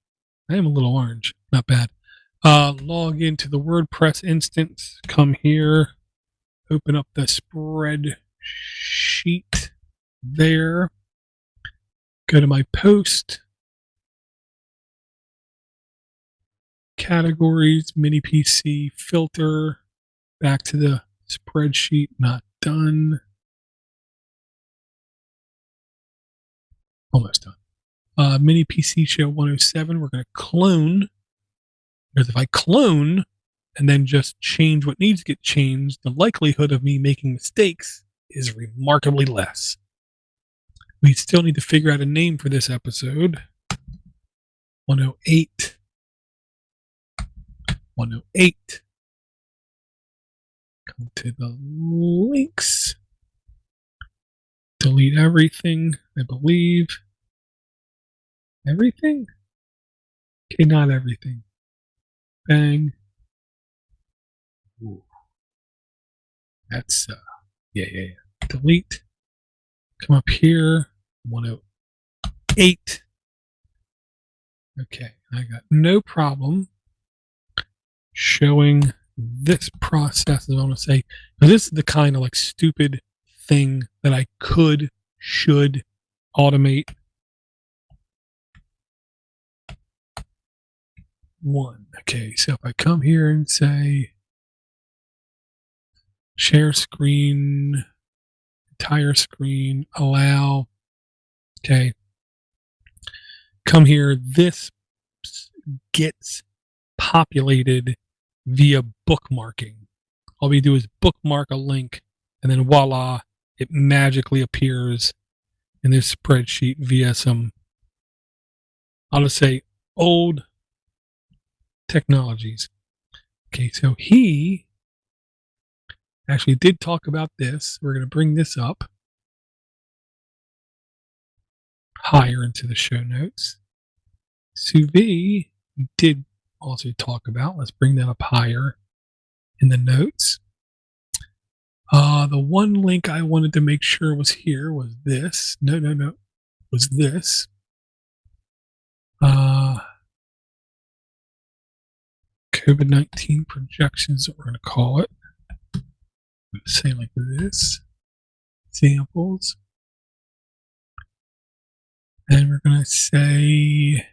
I am a little orange, not bad. Log into the WordPress instance, come here, open up the spreadsheet there, go to my post, categories, mini PC, filter, back to the spreadsheet, not done. Almost done. Mini PC show 107. We're going to clone, because if I clone and then just change what needs to get changed, the likelihood of me making mistakes is remarkably less. We still need to figure out a name for this episode. 108. 108. Come to the links. Delete everything, I believe. Everything? Okay, not everything. Bang. Ooh. That's, yeah. Delete. Come up here. 108. Okay, I got no problem showing this process, as I want to say. Now, this is the kind of like stupid thing that I should automate. One. Okay, so if I come here and say share screen, entire screen, allow. Okay. Come here. This gets populated via bookmarking. All we do is bookmark a link, and then voila, it magically appears in this spreadsheet via some, I'll just say, old technologies. Okay, so he actually did talk about this. We're going to bring this up higher into the show notes. Suvi did also talk about, let's bring that up higher in the notes. The one link I wanted to make sure was here was this. No, was this. COVID-19 projections, what we're going to call it. Say like this. Examples. And we're going to say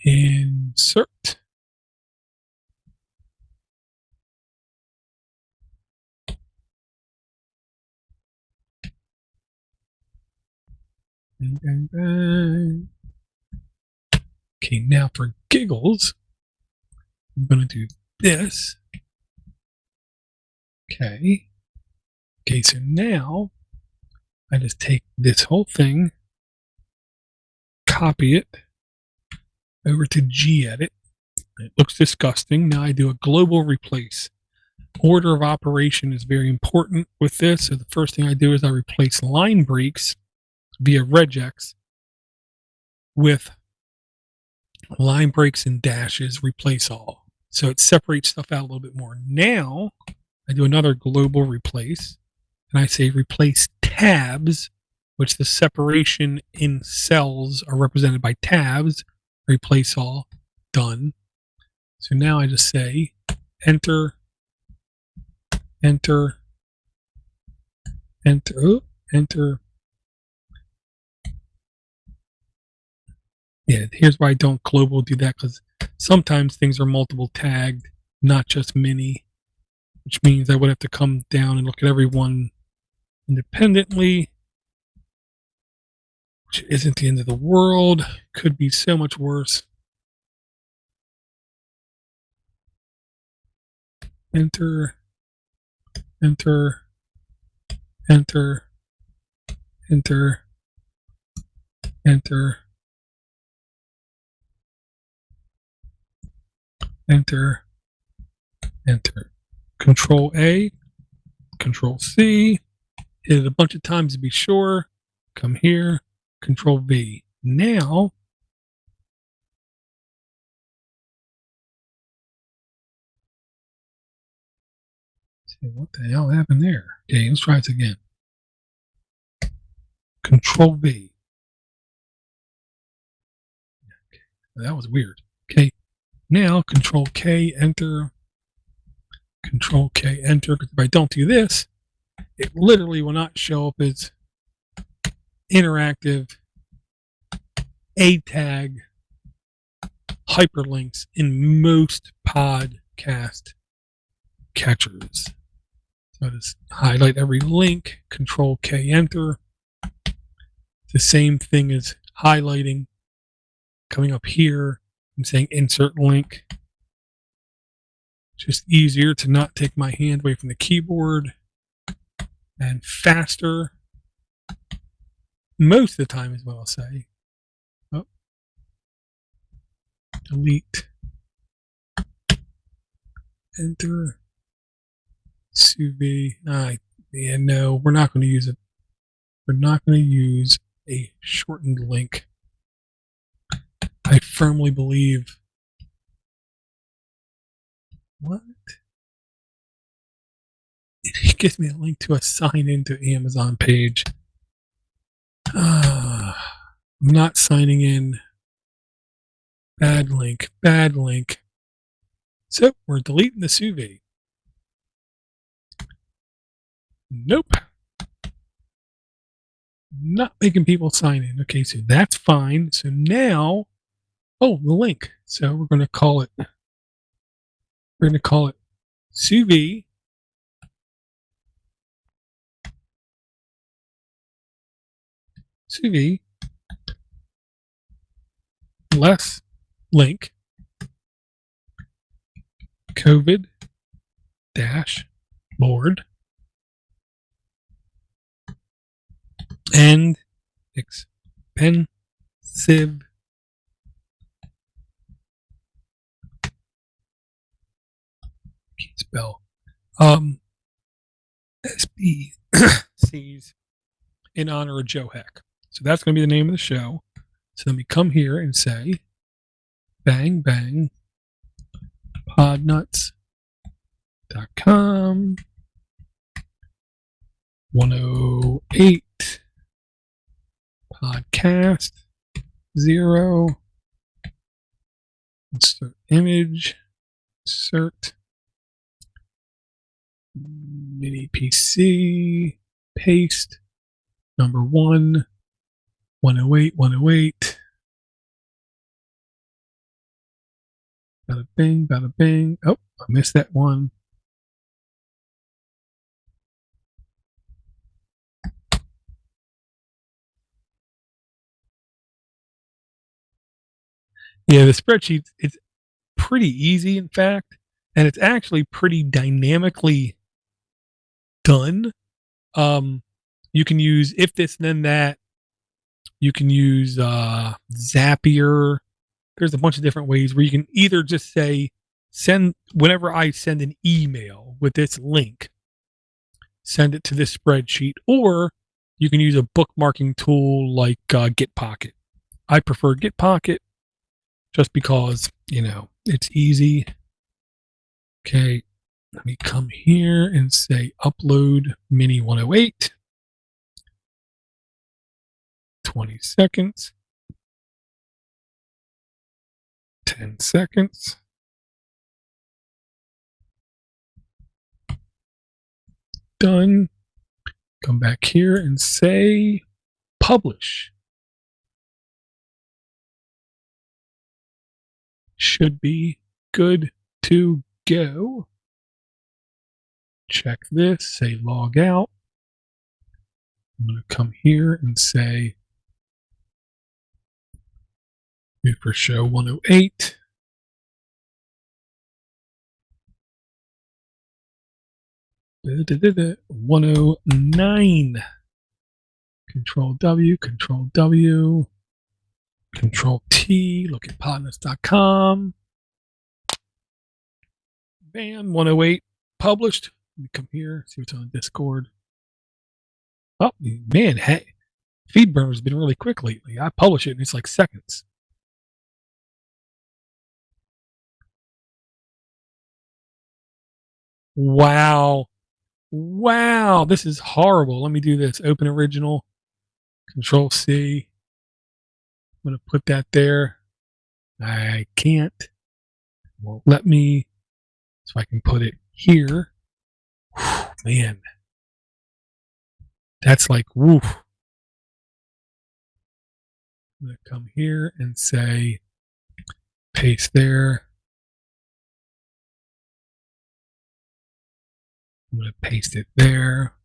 insert. Bang, bang, bang. Okay, now for giggles, I'm going to do this. Okay. Okay, so now I just take this whole thing, copy it over to gedit. It looks disgusting. Now I do a global replace. Order of operation is very important with this. So the first thing I do is I replace line breaks via regex with line breaks and dashes, replace all. So it separates stuff out a little bit more. Now I do another global replace, and I say replace tabs, which the separation in cells are represented by tabs, replace all, done. So now I just say enter, enter, enter, enter. Yeah, here's why I don't global do that, because sometimes things are multiple tagged, not just many, which means I would have to come down and look at everyone independently, which isn't the end of the world. Could be so much worse. Enter, enter, enter, enter, enter, enter, enter. Control A, Control C, hit it a bunch of times to be sure. Come here, Control V. Now, see what the hell happened there. Okay, let's try this again. Control V. Okay, that was weird. Okay, now Control K, enter. Control K, enter. Because if I don't do this, it literally will not show up as interactive A tag hyperlinks in most podcast catchers. So I just highlight every link, Control K, enter. The same thing as highlighting. Coming up here, I'm saying insert link. Just easier to not take my hand away from the keyboard, and faster most of the time is what I'll say. Oh. Delete, enter, Suvi. Yeah, no, we're not going to use it. We're not going to use a shortened link. I firmly believe. What? It gives me a link to a sign into Amazon page. I'm not signing in. Bad link. Bad link. So we're deleting the sous vide. Nope. Not making people sign in. Okay, so that's fine. So now, oh, the link. So we're going to call it. We're going to call it sous vide. Sous vide. Less link. COVID dash board and expensive can't spell SBCs in honor of Joe Heck. So that's going to be the name of the show. So let me come here and say bang bang podnutz.com 108 podcast 0 insert image insert mini PC paste number 108 108 bada bing bada bing. Oh, I missed that one. Yeah, the spreadsheet, it's pretty easy, in fact, and it's actually pretty dynamically done. You can use if this then that. You can use Zapier. There's a bunch of different ways where you can either just say send whenever I send an email with this link, send it to this spreadsheet, or you can use a bookmarking tool like Gitpocket. I prefer Gitpocket just because, it's easy. Okay, let me come here and say upload mini 108. 20 seconds. 10 seconds. Done. Come back here and say publish. Should be good to go. Check this, say log out. I'm going to come here and say new for show 108. Da-da-da-da-da, 109. Control W, Control W, Control T, look at Podnutz.com. Bam, 108 published. Let me come here, see what's on Discord. Oh, man, hey, FeedBurner's been really quick lately. I publish it and it's like seconds. Wow. Wow, this is horrible. Let me do this. Open original, Control C. I'm going to put that there. I can't. Won't let me. So I can put it here. Whew, man. That's like, woof. I'm going to come here and say, paste there. I'm going to paste it there.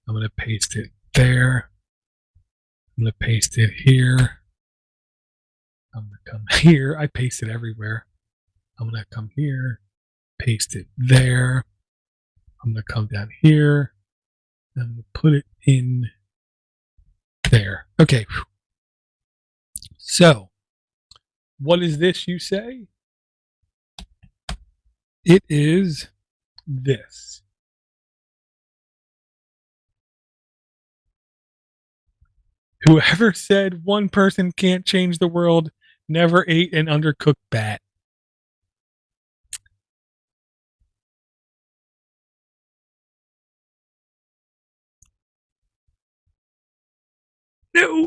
I'm going to paste it there. I'm going to paste it here. I'm going to come here. I paste it everywhere. I'm going to come here, paste it there. I'm going to come down here. I'm going to put it in there. Okay. So, what is this, you say? It is this. Whoever said one person can't change the world never ate an undercooked bat.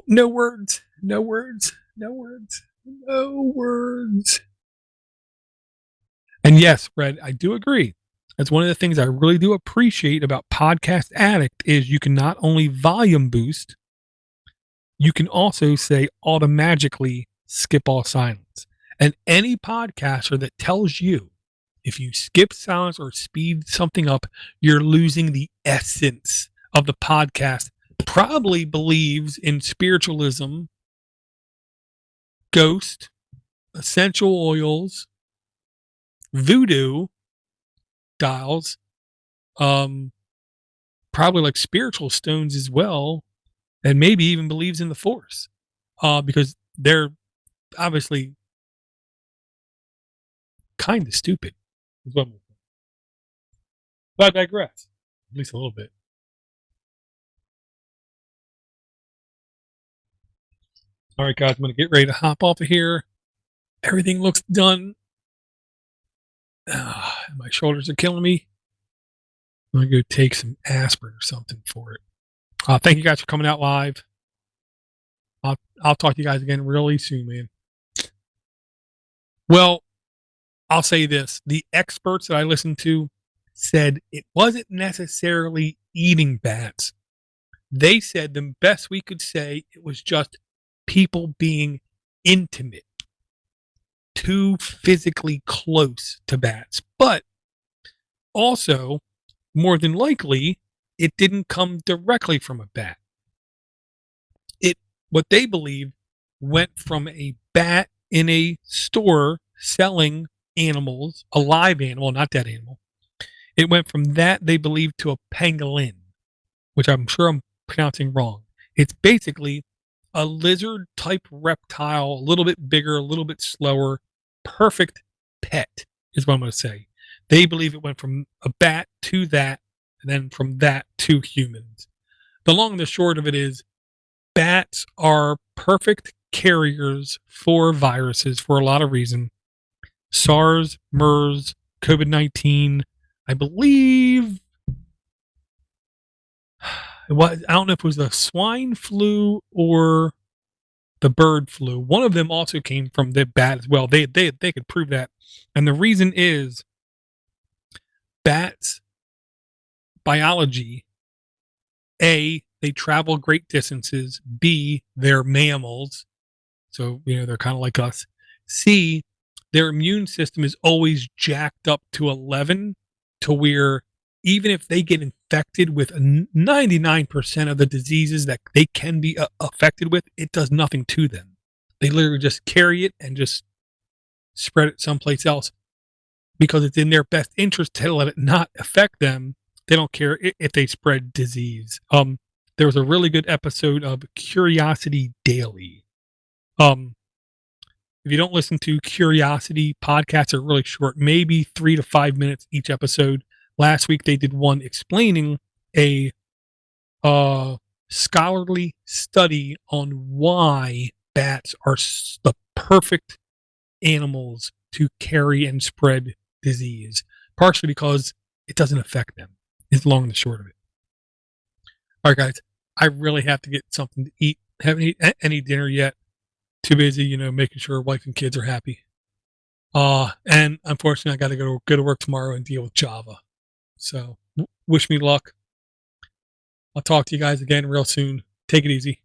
No words. No words. No words. No words. And yes, Fred, I do agree. That's one of the things I really do appreciate about Podcast Addict is you can not only volume boost, you can also say automatically skip all silence. And any podcaster that tells you if you skip silence or speed something up, you're losing the essence of the podcast probably believes in spiritualism, ghost, essential oils, voodoo dials, probably like spiritual stones as well, and maybe even believes in the force, because they're obviously kind of stupid. But I digress, at least a little bit. All right, guys, I'm going to get ready to hop off of here. Everything looks done. My shoulders are killing me. I'm going to go take some aspirin or something for it. Thank you guys for coming out live. I'll talk to you guys again really soon, man. Well, I'll say this. The experts that I listened to said it wasn't necessarily eating bats. They said the best we could say it was just people being intimate, too physically close to bats. But also, more than likely, it didn't come directly from a bat. What they believe went from a bat in a store selling animals, a live animal, not dead animal. It went from that, they believe, to a pangolin, which I'm sure I'm pronouncing wrong. It's basically a lizard type reptile, a little bit bigger, a little bit slower, perfect pet is what I'm going to say. They believe it went from a bat to that, and then from that to humans. The long and the short of it is bats are perfect carriers for viruses for a lot of reasons. SARS, MERS, COVID-19, I believe it was, I don't know if it was the swine flu or the bird flu. One of them also came from the bat as well. They could prove that. And the reason is bats biology, A, they travel great distances. B, they're mammals. So, they're kind of like us. C, their immune system is always jacked up to 11 to where even if they get infected with 99% of the diseases that they can be affected with, it does nothing to them. They literally just carry it and just spread it someplace else because it's in their best interest to let it not affect them. They don't care if they spread disease. There was a really good episode of Curiosity Daily. If you don't listen to Curiosity, podcasts are really short, maybe 3 to 5 minutes each episode. Last week they did one explaining a scholarly study on why bats are the perfect animals to carry and spread disease, partially because it doesn't affect them. Is long and the short of it. All right, guys, I really have to get something to eat. Haven't eaten any dinner yet. Too busy, making sure wife and kids are happy. And unfortunately, I got to go to work tomorrow and deal with Java. So wish me luck. I'll talk to you guys again real soon. Take it easy.